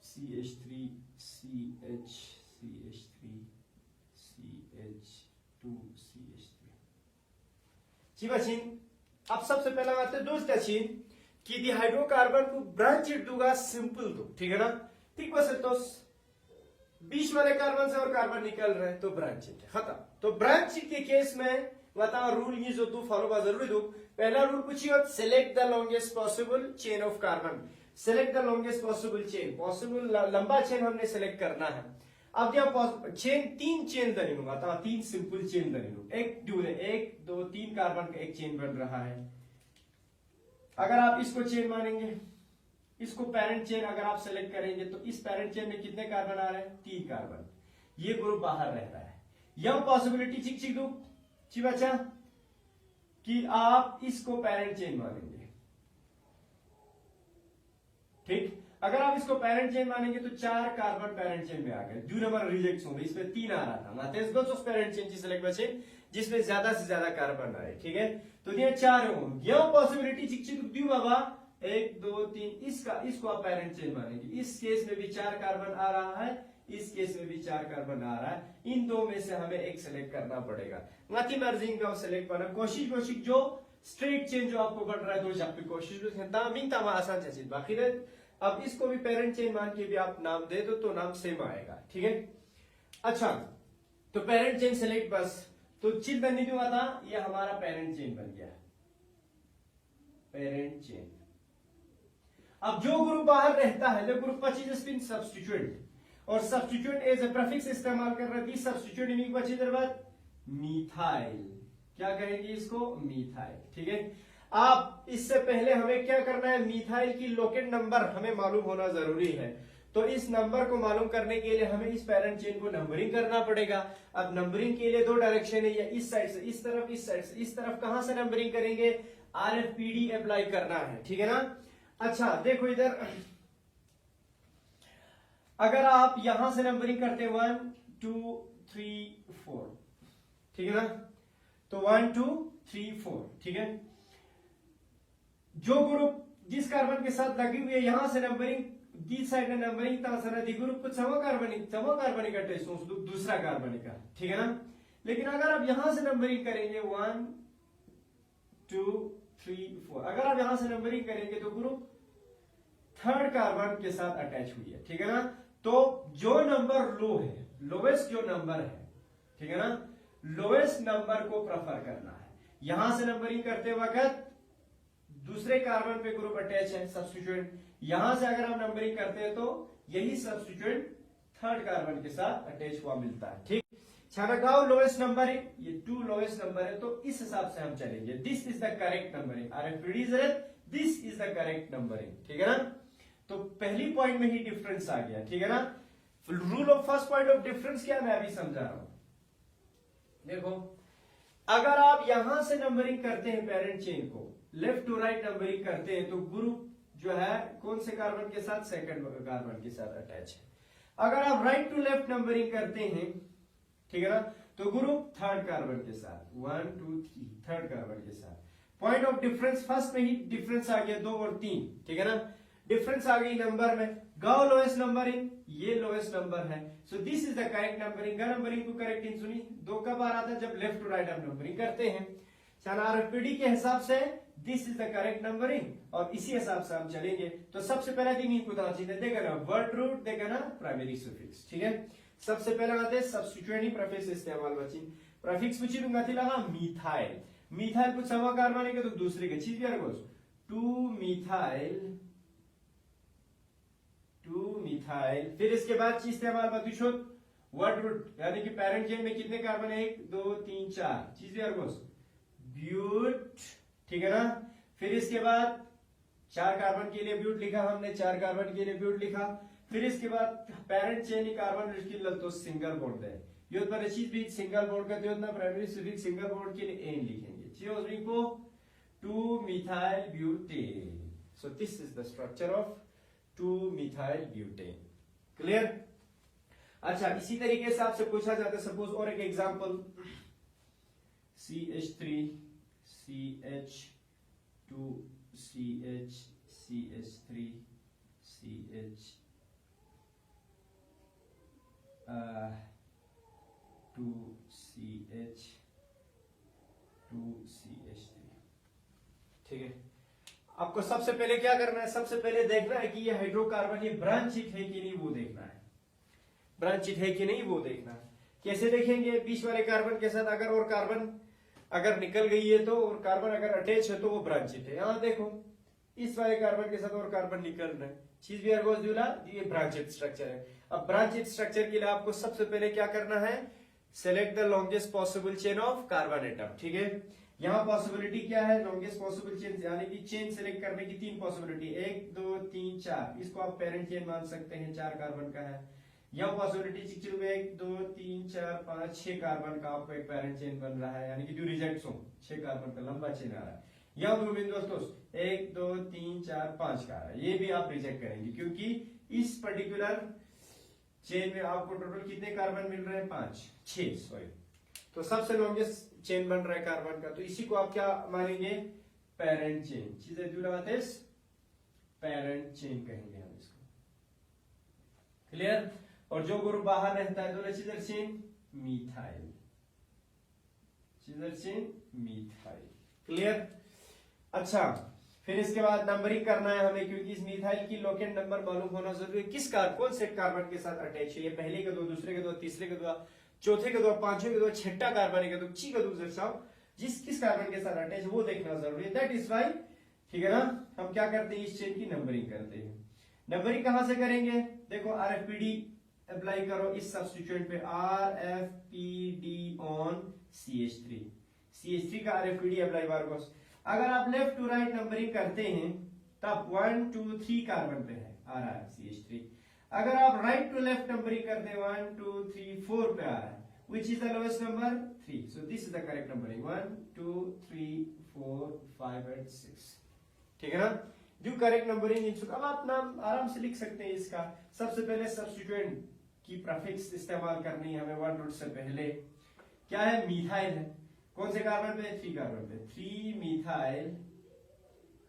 CH3 CH CH3 CH2 CH3 चिबाचिन। अब सबसे पहला आते हैं दोस्त चिन कि दी हाइड्रोकार्बन को ब्रांच दूंगा सिंपल दो, ठीक है ना। ठीक बस तो बीच वाले कार्बन से और कार्बन निकल रहे हैं तो ब्रांच खत्म। तो ब्रांच के केस में बताओ रूल ये जो तू फॉलो कर जरूरी दो। पहला रूल पूछिए, select the longest possible chain of carbon, select the longest possible chain, possible लंबा चेन हमने सिलेक्ट करना है। अब यहाँ चेन 3 चेन दनी लूंगा, 3 सिंपल चेन दनी लू, 1 2 3 कार्बन का एक चेन बन रहा है। अगर आप इसको चेन मानेंगे, इसको पेरेंट चेन अगर आप सेलेक्ट करेंगे तो इस पेरेंट चेन में कितने कार्बन आ रहे हैं, 3 कार्बन, ये ग्रुप बाहर रह रहा है। यह पॉसिबिलिटी चिक दो बच्चा कि आप इसको पेरेंट चेन मानेंगे, ठीक। अगर आप इसको पेरेंट चेन मानेंगे तो 4 कार्बन पेरेंट चेन में आ गए, 2 नंबर रिजेक्ट होंगे, इसमें 3 आ रहा था ना, पेरेंट चेन सिलेक्ट बचे जिसमें ज्यादा से ज्यादा कार्बन आए, ठीक है। तो ये 4 होंगे, यह पॉसिबिलिटी चिक दू बाबा 1 2 3, इसको आप पेरेंट चेन मानेंगे। इस केस में भी 4 कार्बन आ रहा है, इस केस में भी 4 कार्बन आ रहा है, इन दो में से हमें एक सेलेक्ट करना पड़ेगा। माथी मार्जिन का सेलेक्ट करना, कोशिश जो स्ट्रेट चेन जो आपको बन रहा है तो जब भी कोशिश आसान चीज बाकी है। अब इसको भी पेरेंट चेन मान के भी आप नाम दे दो तो नाम सेम आएगा, ठीक है। अच्छा, तो पेरेंट चेन सेलेक्ट बस, तो चिल बनने दूंगा था, ये हमारा पेरेंट चेन बन गया, पेरेंट चेन। अब जो ग्रुप बाहर रहता है, जो ग्रुप 25 स्पिन सब्स्टिट्यूएंट, और सब्स्टिट्यूएंट एज ए प्रीफिक्स इस्तेमाल कर रही थी, सब्स्टिट्यूएंट मीनिंग बची देर बाद मिथाइल, क्या कहेंगे इसको, मिथाइल, ठीक है। आप इससे पहले हमें क्या करना है, मिथाइल की लोकेट नंबर हमें मालूम होना जरूरी है। तो इस नंबर को मालूम करने के लिए हमें इस पेरेंट चेन को नंबरिंग करना पड़ेगा। अब नंबरिंग के लिए 2 डायरेक्शन है, या इस साइड से इस तरफ, इस साइड से इस तरफ। कहां से नंबरिंग करेंगे, RFPD अप्लाई करना है, ठीक है ना। अच्छा देखो इधर, अगर आप यहां से नंबरिंग करते 1 2 3 4, ठीक है ना, तो 1 2 3 4, ठीक है। जो ग्रुप जिस कार्बन के साथ लगी हुई है यहां से नंबरिंग, दी साइड में नंबरिंग तासना दी ग्रुप को समा कार्बनिक अटैच दूसरा कार्बनिक का, ठीक है ना। लेकिन अगर आप यहां से नंबरिंग करेंगे 1 2 3 4, अगर आप यहां से नंबरिंग करेंगे तो ग्रुप 3rd कार्बन के साथ अटैच हुई है, ठीक है ना। तो जो नंबर लो है, लोवेस्ट जो नंबर है, ठीक है ना, लोवेस्ट नंबर को प्रेफर करना है। यहां से नंबरिंग करते वक्त दूसरे कार्बन पे ग्रुप अटैच है सब्स्टिट्यूएंट, यहां से अगर हम नंबरिंग करते हैं तो यही सब्स्टिट्यूएंट थर्ड कार्बन के साथ अटैच हुआ मिलता है। ठीक, छानागांव लोएस्ट नंबर है, ये 2 लोएस्ट नंबर है, तो इस हिसाब से हम चलेंगे। This is the correct numbering, this is the correct numbering. ठीक है ना, तो पहली पॉइंट में ही डिफरेंस आ गया। ठीक है ना, rule of first point of difference क्या मैं अभी समझा रहा हूं। देखो, अगर आप यहां से नंबरिंग करते हैं पेरेंट चेन को, लेफ्ट टू राइट नंबरिंग करते हैं, तो ग्रुप जो है कौन से कार्बन के साथ, सेकंड कार्बन के साथ अटैच है। अगर आप राइट टू लेफ्ट नंबरिंग करते हैं, ठीक है ना, तो ग्रुप थर्ड कार्बन के साथ 1 2 3 थर्ड कार्बन के साथ। पॉइंट ऑफ डिफरेंस फर्स्ट में ही डिफरेंस आ गया 2 और 3। ठीक है ना, डिफरेंस आ गई नंबर में। गांव लोएस्ट नंबरिंग, ये लोएस्ट नंबर है, सो this is the correct numbering. Numbering को करेक्ट इन सुनी, 2 कब आ रहा था, जब लेफ्ट टू राइट हम नंबरिंग करते हैं। आरएफपीडी के हिसाब से this is the correct numbering, और इसी हिसाब से हम चलेंगे। तो सबसे पहला थिंग इनको देखा ना वर्ड रूट, देखा ना प्राइमरी सुफिक्स। ठीक है, सबसे पहला आते हैं सब्स्टिट्यूएंट प्रफिक्स इस्तेमाल बची। प्रफिक्स पूछी तो गति लगा मिथाइल, मिथाइल कुछ समा कार्बन है तो दूसरे के चीज यार गोस 2 मिथाइल, फिर इसके बाद चीज इस्तेमाल बतुशो वर्ड रूट, यानी कि पेरेंट चेन में कितने कार्बन है, 1 2 3 4 चीज यार गोस ब्यूट। ठीक है ना, फिर इसके बाद 4 कार्बन के लिए ब्यूट लिखा हमने, 4 कार्बन के लिए ब्यूट लिखा। फिर इसके बाद पेरेंट चेन कार्बन तो सिंगल बॉन्ड है, यो पर चीज भी सिंगल बॉन्ड का तो ना प्राइमरी सुफिक्स सिंगल बॉन्ड के लिए एन लिखेंगे। चीज को 2 methyl butane, so this is the structure of 2 methyl butane. Clear. अच्छा, इसी तरीके से आपसे पूछा जाता है, सपोज और एक example CH3 CH2 CH CH3 CH 2CH 2CH3। ठीक है, आपको सबसे पहले क्या करना है, सबसे पहले देखना है कि ये हाइड्रोकार्बन ये ब्रांचित है कि नहीं वो देखना है, ब्रांचित है कि नहीं वो देखना है। कैसे देखेंगे, बीच वाले कार्बन के साथ अगर और कार्बन अगर निकल गई है तो, और कार्बन अगर अटैच है तो वो ब्रांचित है। यहां देखो इस वाले कार्बन के साथ और कार्बन निकल रहा है, चीज भी अर्गोस ये ब्रांचित स्ट्रक्चर है। अब ब्रांचित स्ट्रक्चर के लिए आपको सबसे पहले क्या करना है, select the longest possible chain of carbon atom. ठीक है, यहाँ पॉसिबिलिटी क्या है, लॉन्गेस्ट पॉसिबल चेन, यानी कि चेन सेलेक्ट करने की 3 पॉसिबिलिटी, 1 2 3 4, इसको आप पेरेंट चेन मान सकते हैं, 4 कार्बन का है। यहाँ पॉसिबिलिटी 1 2 3 4 5 6 कार्बन का आपको एक पेरेंट चेन बन रहा है, यानी कि जो रिजेक्ट हो 6 कार्बन का लंबा चेन आ रहा है। यहाँ दो दोस्तों 1 2 3 4 5 का है, ये भी आप रिजेक्ट करेंगे क्योंकि इस पर्टिकुलर चेन में आपको टोटल कितने कार्बन मिल रहे हैं, 6 सॉरी। तो सबसे लॉन्गेस्ट चेन बन रहा है कार्बन का, तो इसी को आप क्या मानेंगे, पेरेंट चेन। चीजें पेरेंट चेन कहेंगे हम इसको। क्लियर। और जो ग्रुप बाहर रहता है तो चीजर चेन मिथाइल, चीजर चेन मिथाइल। क्लियर। अच्छा, फिर इसके बाद नंबरिंग करना है हमें, क्योंकि इस मिथाइल की लोकेट नंबर मालूम होना जरूरी है, किस कौन से कार्बन के साथ अटैच है, ये पहले के 2 दूसरे के 2 तीसरे के 2 चौथे के 2 पांचवें के 2 छठा कार्बन के 2 ची के 2 जिस किस कार्बन के साथ अटैच वो देखना जरूरी है। दैट इज वाई, ठीक है ना, हम क्या करते हैं, इस चेन की नंबरिंग करते हैं। नंबरिंग कहां से करेंगे, देखो आरएफपीडी अप्लाई करो इस सब्स्टिट्यूएंट पे, आरएफपीडी ऑन CH3, CH3 का आरएफपीडी अप्लाई बारकोस। अगर आप लेफ्ट टू राइट नंबरिंग करते हैं तब 1 2 3 कार्बन पे है आ रहा है CH3। अगर आप राइट टू लेफ्ट नंबरिंग करते हैं 1 2 3 4 पे आ रहा है, which is the lowest number 3, so this is the correct numbering 1 2 3 4 5 and 6। ठीक है ना, do correct numbering in। अब आप नाम आराम से लिख सकते हैं इसका। सबसे पहले सब्स्टिट्यूएंट की प्रीफिक्स इस्तेमाल करनी है हमें, 1 रूट से पहले क्या है, मिथाइल है, कौन से कार्बन पे, 3 कार्बन पे, 3 मिथाइल,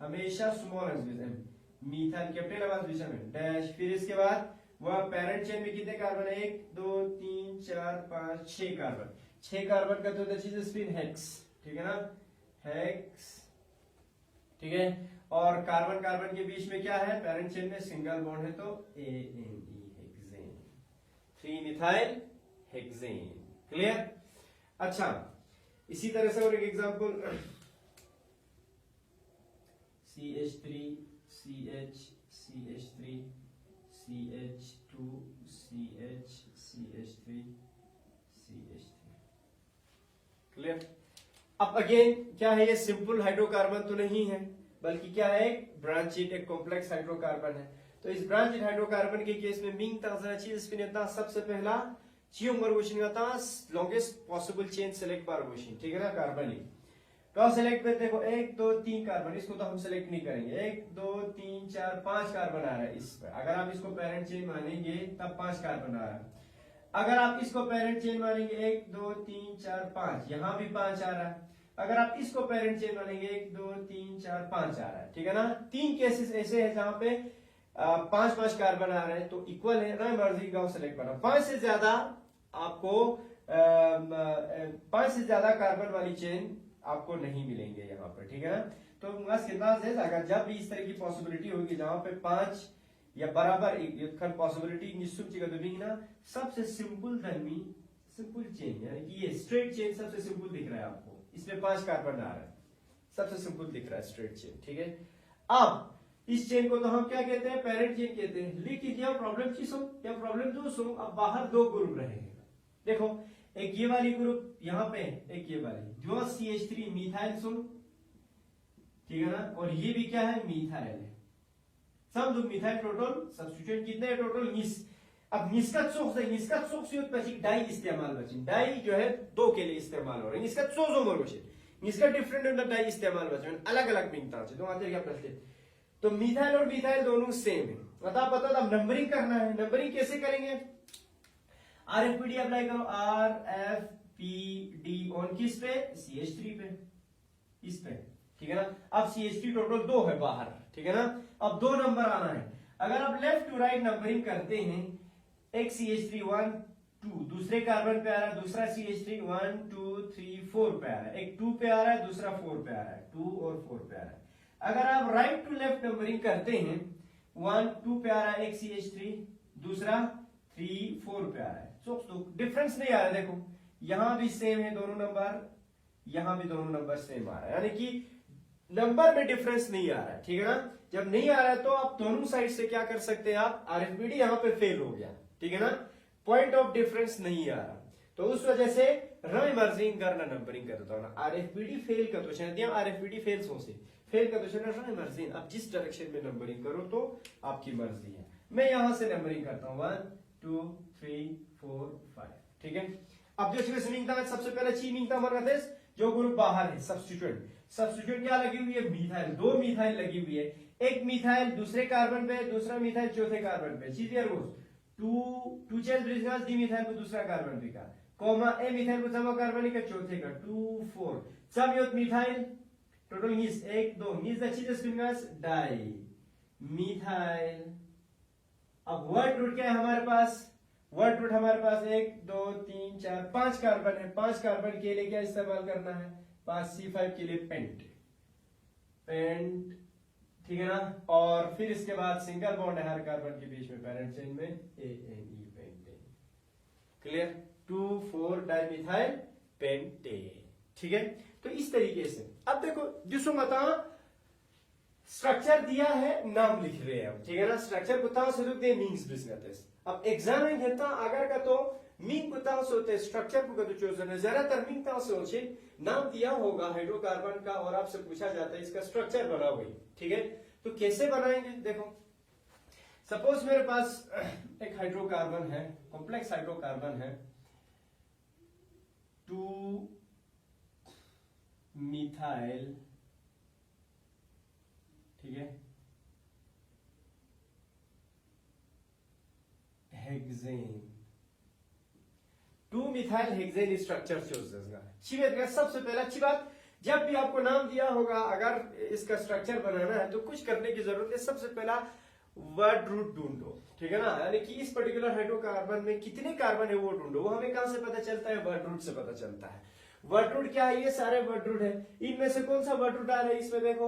हमेशा स्मॉल एम, मिथाइल कैपिटल आवाज विषय में डैश। फिर इसके बाद वह पेरेंट चेन में कितने कार्बन है, 1 2 3 4 5 6 कार्बन, 6 कार्बन का तो चीज स्पिन हेक्स। ठीक है ना, हेक्स। ठीक है, और कार्बन कार्बन के बीच में क्या है, पेरेंट चेन में सिंगल बॉन्ड है तो ANE, hexane, 3 methyl hexane. Clear. अच्छा, इसी तरह से और एक example CH3 CH CH3 CH2 CH CH3 CH3। Clear. अब अगेन क्या है, ये सिंपल हाइड्रोकार्बन तो नहीं है, बल्कि क्या है, एक ब्रांचिड, एक कॉम्प्लेक्स हाइड्रोकार्बन है। तो इस ब्रांचिड हाइड्रोकार्बन के केस में मिंग सबसे पहला चियोंग लॉन्गेस्ट पॉसिबल चेन सेलेक्ट बारबोशिन, ठीक है ना, कार्बनिक। तो सेलेक्ट पे देखो 1 2 3 कार्बन, इसको तो हम सेलेक्ट नहीं करेंगे, 1 2 3 4 5 कार्बन आ रहा है इस पर। अगर आप इसको पेरेंट चेन मानेंगे तब 5 कार्बन आ रहा है। अगर आप इसको पेरेंट चेन मानेंगे 1 2 3 4 5, यहां भी 5 आ रहा है। अगर आप इसको पेरेंट चेन मानेंगे 1 2 3 4 5 आ रहा है, ठीक है ना। 3 केसेस ऐसे हैं जहां पे 5 कार्बन आ रहे हैं, तो इक्वल है ना, मर्जी का सेलेक्ट करना। 5 से ज्यादा आपको 5 से ज्यादा कार्बन वाली चेन आपको नहीं मिलेंगे यहाँ पर, ठीक है ना। तो अगर जब भी इस तरह की पॉसिबिलिटी होगी जहां पे 5 या बराबर पॉसिबिलिटी ना, सबसे सिंपल धर्मी सिंपल चेन, यानी कि ये स्ट्रेट चेन सबसे सिंपल दिख रहा है आपको, इसमें 5 कार्बन आ रहा है, सबसे सिंपल दिख रहा है स्ट्रेट चेन, ठीक है। अब इस चेन को तो हम क्या कहते हैं, पेरेंट चेन कहते हैं। लेकिन यह प्रॉब्लम चीज हो या प्रॉब्लम दोस्तों, अब बाहर 2 ग्रुप रहेंगे। देखो एक ये वाली ग्रुप यहाँ पे, एक ये वाली जो CH3 मिथाइल सुन, ठीक है ना, और ये भी क्या है, मिथाइल है। सब लोग मिथाइल टोटल सब्स्टिट्यूएंट कितने हैं टोटल 20। अब निष्कर्ष से પછી डाई इस्तेमाल बची, डाई जो है 2 के लिए इस्तेमाल हो रहा है, निष्कर्ष मोर बचे, निष्कर्ष डिफरेंट है, डाई इस्तेमाल बचे, अलग अलग मिलता है। तो आते क्या प्रश्न, तो मिथाइल और मिथाइल दोनों सेम है, पता अब नंबरिंग करना है। नंबरिंग कैसे करेंगे, RFPD अप्लाई करो, RFPD ऑन किस पे, CH3 पे, इस पे, ठीक है ना। अब CH3 टोटल 2 है बाहर, ठीक है ना। अब 2 नंबर आना है। अगर आप लेफ्ट टू राइट नंबरिंग करते हैं, एक CH3 1 2 दूसरे कार्बन पे आ रहा है, दूसरा CH3 1 2 3 4 पे आ रहा है, एक 2 पे आ रहा है, दूसरा 4 पे आ रहा है, 2 और 4 पे आ रहा है। अगर आप राइट टू लेफ्ट नंबरिंग करते हैं, 1 2 पे आ रहा है एक CH3, दूसरा 3 4 पे आ रहा है, तो डिफरेंस नहीं आ रहा है। देखो यहां भी सेम है दोनों नंबर, यहां भी दोनों नंबर सेम आ रहा है, यानी कि नंबर में डिफरेंस नहीं आ रहा है, ठीक है ना। जब नहीं आ रहा है तो आप दोनों साइड से क्या कर सकते हैं, आप RFPD यहां पे फेल हो गया, ठीक है ना, पॉइंट ऑफ डिफरेंस नहीं आ रहा, तो उस वजह से मर्जिंग करना नंबरिंग करता हूं। RFPD फेल का तो RFPD फेल से फेल का तो मर्जिंग, आप जिस डायरेक्शन में नंबरिंग करो तो आपकी मर्जी है। मैं यहां से नंबरिंग करता हूं 1 2 3 4 5, ठीक है। अब जो सबसे पहले चीनिंगता मरना थे, जो ग्रुप बाहर है सब्स्टिट्यूएंट क्या लगी हुई है, मिथाइल, 2 मिथाइल लगी हुई है, एक मिथाइल दूसरे कार्बन पे, दूसरा मिथाइल चौथे कार्बन पे, चीज यार टू चेंज ब्रिजगास डी मिथाइल को दूसरा कार्बन पे का, कॉमा ए मिथाइल को समा कार्बन का चौथे का 2 4 सब योत मिथाइल टोटल नीस 1 2 नीस द चीज ब्रिजगास डाई मिथाइल। अब वर्ड रूट क्या है हमारे पास, वर्ड रूट हमारे पास 1 2 3 4 5 कार्बन है, 5 कार्बन के लिए क्या इस्तेमाल करना है, 5 C5 के लिए पेंट, ठीक है ना। और फिर इसके बाद सिंगल बॉन्ड है हर कार्बन के बीच में, पेरेंट चेन में ANE pentane, clear, 2 4 dimethyl pentane, ठीक है। तो इस तरीके से अब देखो जिसको बता स्ट्रक्चर दिया है, नाम लिख रहे हैं, ठीक है ना। स्ट्रक्चर कुत्ता से लिखते हैं मीन्स बिजनेस। अब एग्जाम में घेता अगर का तो मीन कुत्ता से होते स्ट्रक्चर को चूजन है, ज्यादातर मीनता से होचे नाम दिया होगा हाइड्रोकार्बन का, और आपसे पूछा जाता है इसका स्ट्रक्चर बना हुई, ठीक है। तो कैसे बनाएंगे, देखो सपोज मेरे पास एक हाइड्रोकार्बन है, कॉम्प्लेक्स हाइड्रोकार्बन है, 2 मिथाइल, ठीक है, hexane, 2 methyl hexane structure choose. सबसे पहला अच्छी बात, जब भी आपको नाम दिया होगा अगर इसका स्ट्रक्चर बनाना है तो कुछ करने की जरूरत है, सबसे पहला वर्ड रूट ढूंढो, ठीक है ना, यानी कि इस पर्टिकुलर हाइड्रोकार्बन में कितने कार्बन है वो ढूंढो। वो हमें कहां से पता चलता है, वर्ड रूट से पता चलता है। वर्ड रूट क्या है, ये सारे वर्ड रूट है, इनमें से कौन सा वर्ड रूट आ रहा है, इसमें देखो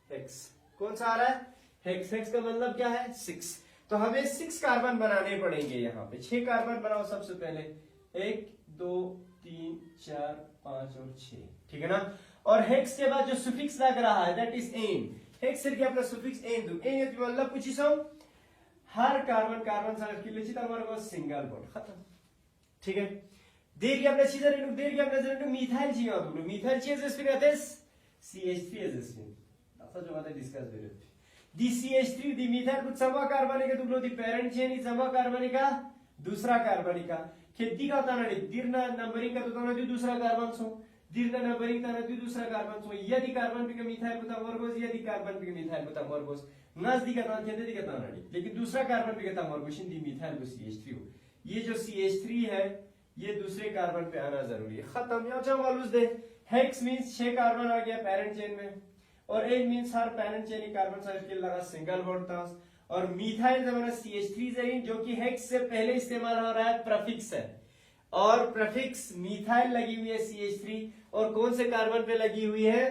हेक्स, कौन सा आ रहा है, हेक्स, हेक्स का मतलब क्या है 6, तो हमें 6 कार्बन बनाने पड़ेंगे, यहाँ पे 6 कार्बन बनाओ सबसे पहले, 1 2 3 4 5 और 6, ठीक है ना। और हेक्स के बाद जो सुफिक्स लग रहा है दैट इज एन, हेक्स सारखी आपला सुफिक्स एन दु एन यति मतलब पूछिसौ हर कार्बन कार्बन सँग किले चाहिँ तपाईहरुको सिंगल बॉन्ड खत्म ठीक है देखिए आपने चीजें रेडू देखिए आपने जरा मिथाइल जी आ दो मिथाइल चीज इसमें कहते हैं CH3 is this one that's जो बातें डिस्कस कर रहे थे दी CH3 दी मिथाइल कुछ सवा कार्बनिक है दुगलो दी पेरेंट चेन इस सवा कार्बनिक का दूसरा कार्बनिक का खेती का होता ना दीर्घ नंबरिंग का तो तना दी दूसरा कार्बन सो दीर्घ नंबरिंग तना दी दूसरा कार्बन सो यदि कार्बन पे मिथाइल बता वर्गोस यदि कार्बन पे मिथाइल बता वर्गोस नजदीक का तना कहते दिखता ना लेकिन दूसरा कार्बन पे कहता वर्गोस दी मिथाइल को CH3 हो ये जो CH3 है ये दूसरे कार्बन पे आना जरूरी है खत्म या अच्छा वालूस दे हेक्स मींस 6 कार्बन आ गया पेरेंट चेन में और एन मींस हर पेरेंट चेन कार्बन सर्किल लगा सिंगल बॉन्ड था और मिथाइल जमाना CH3 है जो कि हेक्स से पहले इस्तेमाल हो रहा है प्रीफिक्स है और प्रीफिक्स मिथाइल लगी हुई है CH3 और कौन से कार्बन पे लगी हुई है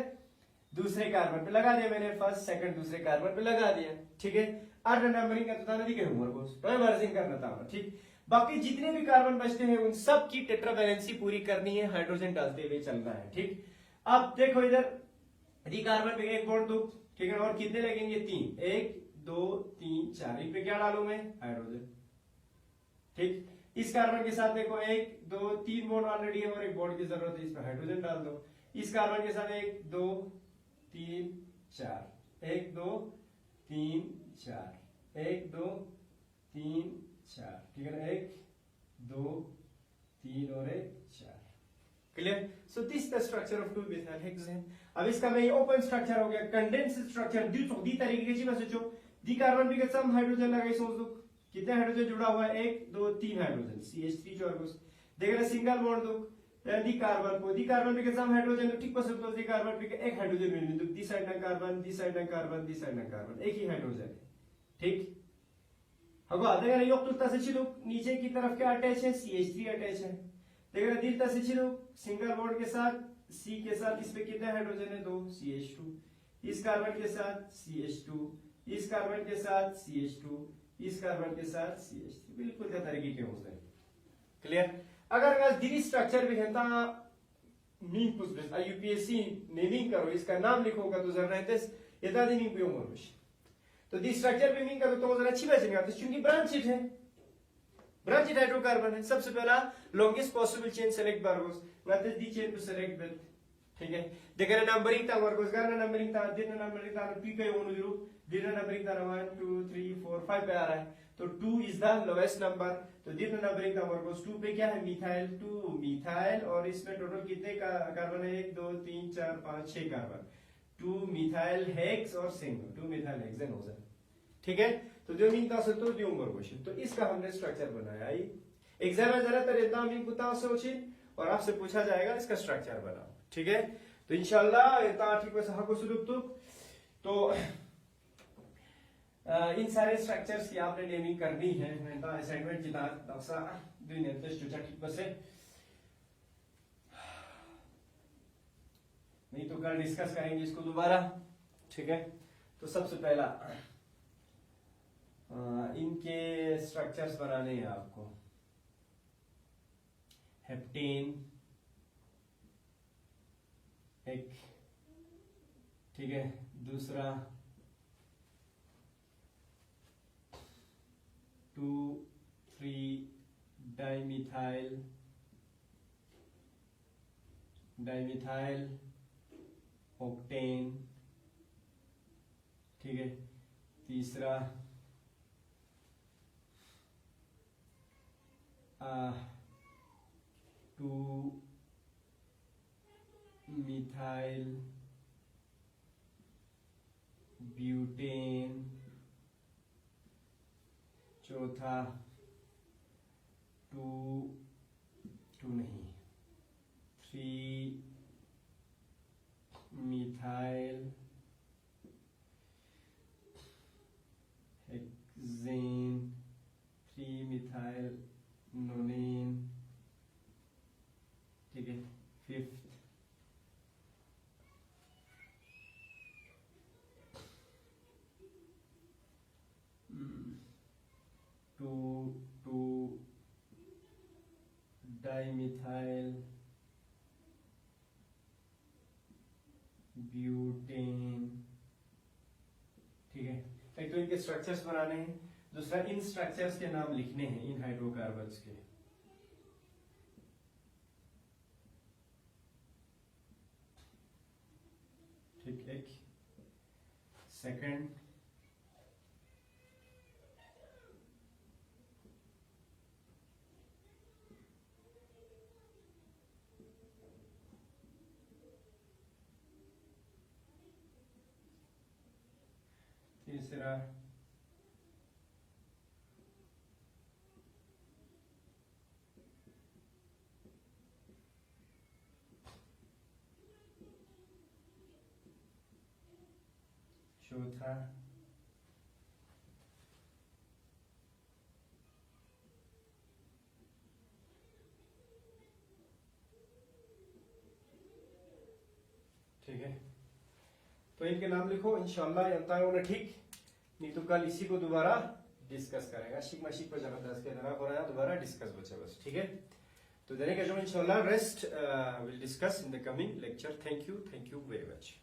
दूसरे कार्बन पे लगा दिया मैंने फर्स्ट सेकंड दूसरे कार्बन पे लगा दिया ठीक है अर्ध नंबरिंग का तो था नहीं होमवर्क को मर्जिंग करना था ठीक बाकी जितने भी कार्बन बचते हैं उन सब की टेट्रावैलेंसी पूरी करनी है हाइड्रोजन डालते हुए चलना है ठीक अब देखो इधर यदि कार्बन पे एक बॉन्ड दो ठीक है और कितने लगेंगे 3 1 2 3 4 एक पे क्या डालू मैं हाइड्रोजन ठीक इस कार्बन के साथ देखो 1 2 3 बॉन्ड ऑलरेडी है और एक बॉन्ड की जरूरत है इसमें हाइड्रोजन डाल दो इस कार्बन के साथ 1 2 3 4 1 2 3 4 1 2 3 4 ठीक है ना 1 2 3 और 1 4 clear so this the structure of 2 methyl hexane अब इसका मैं ओपन स्ट्रक्चर हो गया कंडेंस्ड स्ट्रक्चर दी तरीके की मैं सोचो दी कार्बन पे सम हाइड्रोजन लगाई सोच दो कितने हाइड्रोजन जुड़ा हुआ है 1 2 3 हाइड्रोजन CH3 जो है देखना सिंगल बॉन्ड दो दी कार्बन पे सम हाइड्रोजन तो ठीक पसंद दी कार्बन पे एक हाइड्रोजन मिल दो दी साइड ना कार्बन दी साइड ना कार्बन दी साइड ना कार्बन एक ही हाइड्रोजन है ठीक अब देखा योग तुलता से चिलो नीचे की तरफ क्या अटैच है CH3 अटैच है देखा दीर्घता से चिलो सिंगल बॉन्ड के साथ C के साथ इस पे कितने हाइड्रोजन है 2 CH2 इस कार्बन के साथ CH2 इस कार्बन के साथ CH2 इस कार्बन के साथ CH3 बिल्कुल त्या तरीके के हो जाए क्लियर अगर दिरी स्ट्रक्चर भी है ता मीन पुछ UPSC नेमिंग करो इसका नाम लिखोगा तो जरा रहते यदा दिन उपयोग होगा तो दी स्ट्रक्चर पे मीन करो तो जरा अच्छी बात नहीं आती क्योंकि ब्रांचेड है ब्रांचेड हाइड्रोकार्बन है सबसे पहला लॉन्गेस्ट पॉसिबल चेन सेलेक्ट बारगोस नते the chain to select with ठीक है देखा नंबरिंग ता वर्गोस गाना नंबरिंग ता दिन नंबरिंग ता पी पे ओनु जरूर दिन नंबरिंग ता 1 2 3 4 5 पे आ रहा है तो 2 इज द लोवेस्ट नंबर तो दिन नंबरिंग ता वर्गोस 2 पे क्या है मिथाइल 2 मिथाइल और इसमें टोटल कितने कार्बन है 1 2 3 4 5 6 कार्बन 2 मिथाइल हेक्स और सिंगल 2 मिथाइल हेक्सेन हो जाए ठीक है तो जो मीन तास तो जो उम्र क्वेश्चन तो इसका हमने स्ट्रक्चर बनाया आई एग्जाम में ज्यादातर इतना मीन कुता सोची और आपसे पूछा जाएगा इसका स्ट्रक्चर बनाओ ठीक है तो इंशाल्लाह इतना ठीक वैसे हको सुलूक तो इन सारे स्ट्रक्चर्स की आपने नेमिंग करनी है मैं तो असाइनमेंट जिता दसा दुई निर्देश जो ठीक वैसे नहीं तो कल डिस्कस करेंगे इसको दोबारा ठीक है तो सबसे पहला इनके स्ट्रक्चर्स बनाने हैं आपको हेप्टेन एक ठीक है दूसरा 2 3 डाइमिथाइल ऑक्टेन ठीक है तीसरा 2 मिथाइल ब्यूटेन चौथा 2 नहीं 3 मिथाइल हेक्सेन 3 मिथाइल नोनेन ठीक है फिफ्थ 2 डाइमिथाइल ब्यूटेन ठीक है, एक तो इनके स्ट्रक्चर्स बनाने हैं, दूसरा इन स्ट्रक्चर्स के नाम लिखने हैं इन हाइड्रोकार्बन्स के। ठीक, एक सेकंड, तीसरा, चौथा, ठीक है। तो इनके नाम लिखो इंशाल्लाह, यंता होना ठीक, नहीं तो कल इसी को दोबारा डिस्कस करेगा। शिकमा शिक पर जबरदस्त के तरह हो रहा है, दोबारा डिस्कस बच्चा बस, ठीक है। तो देने का जो इंशाल्लाह rest will discuss in the coming lecture. Thank you very much.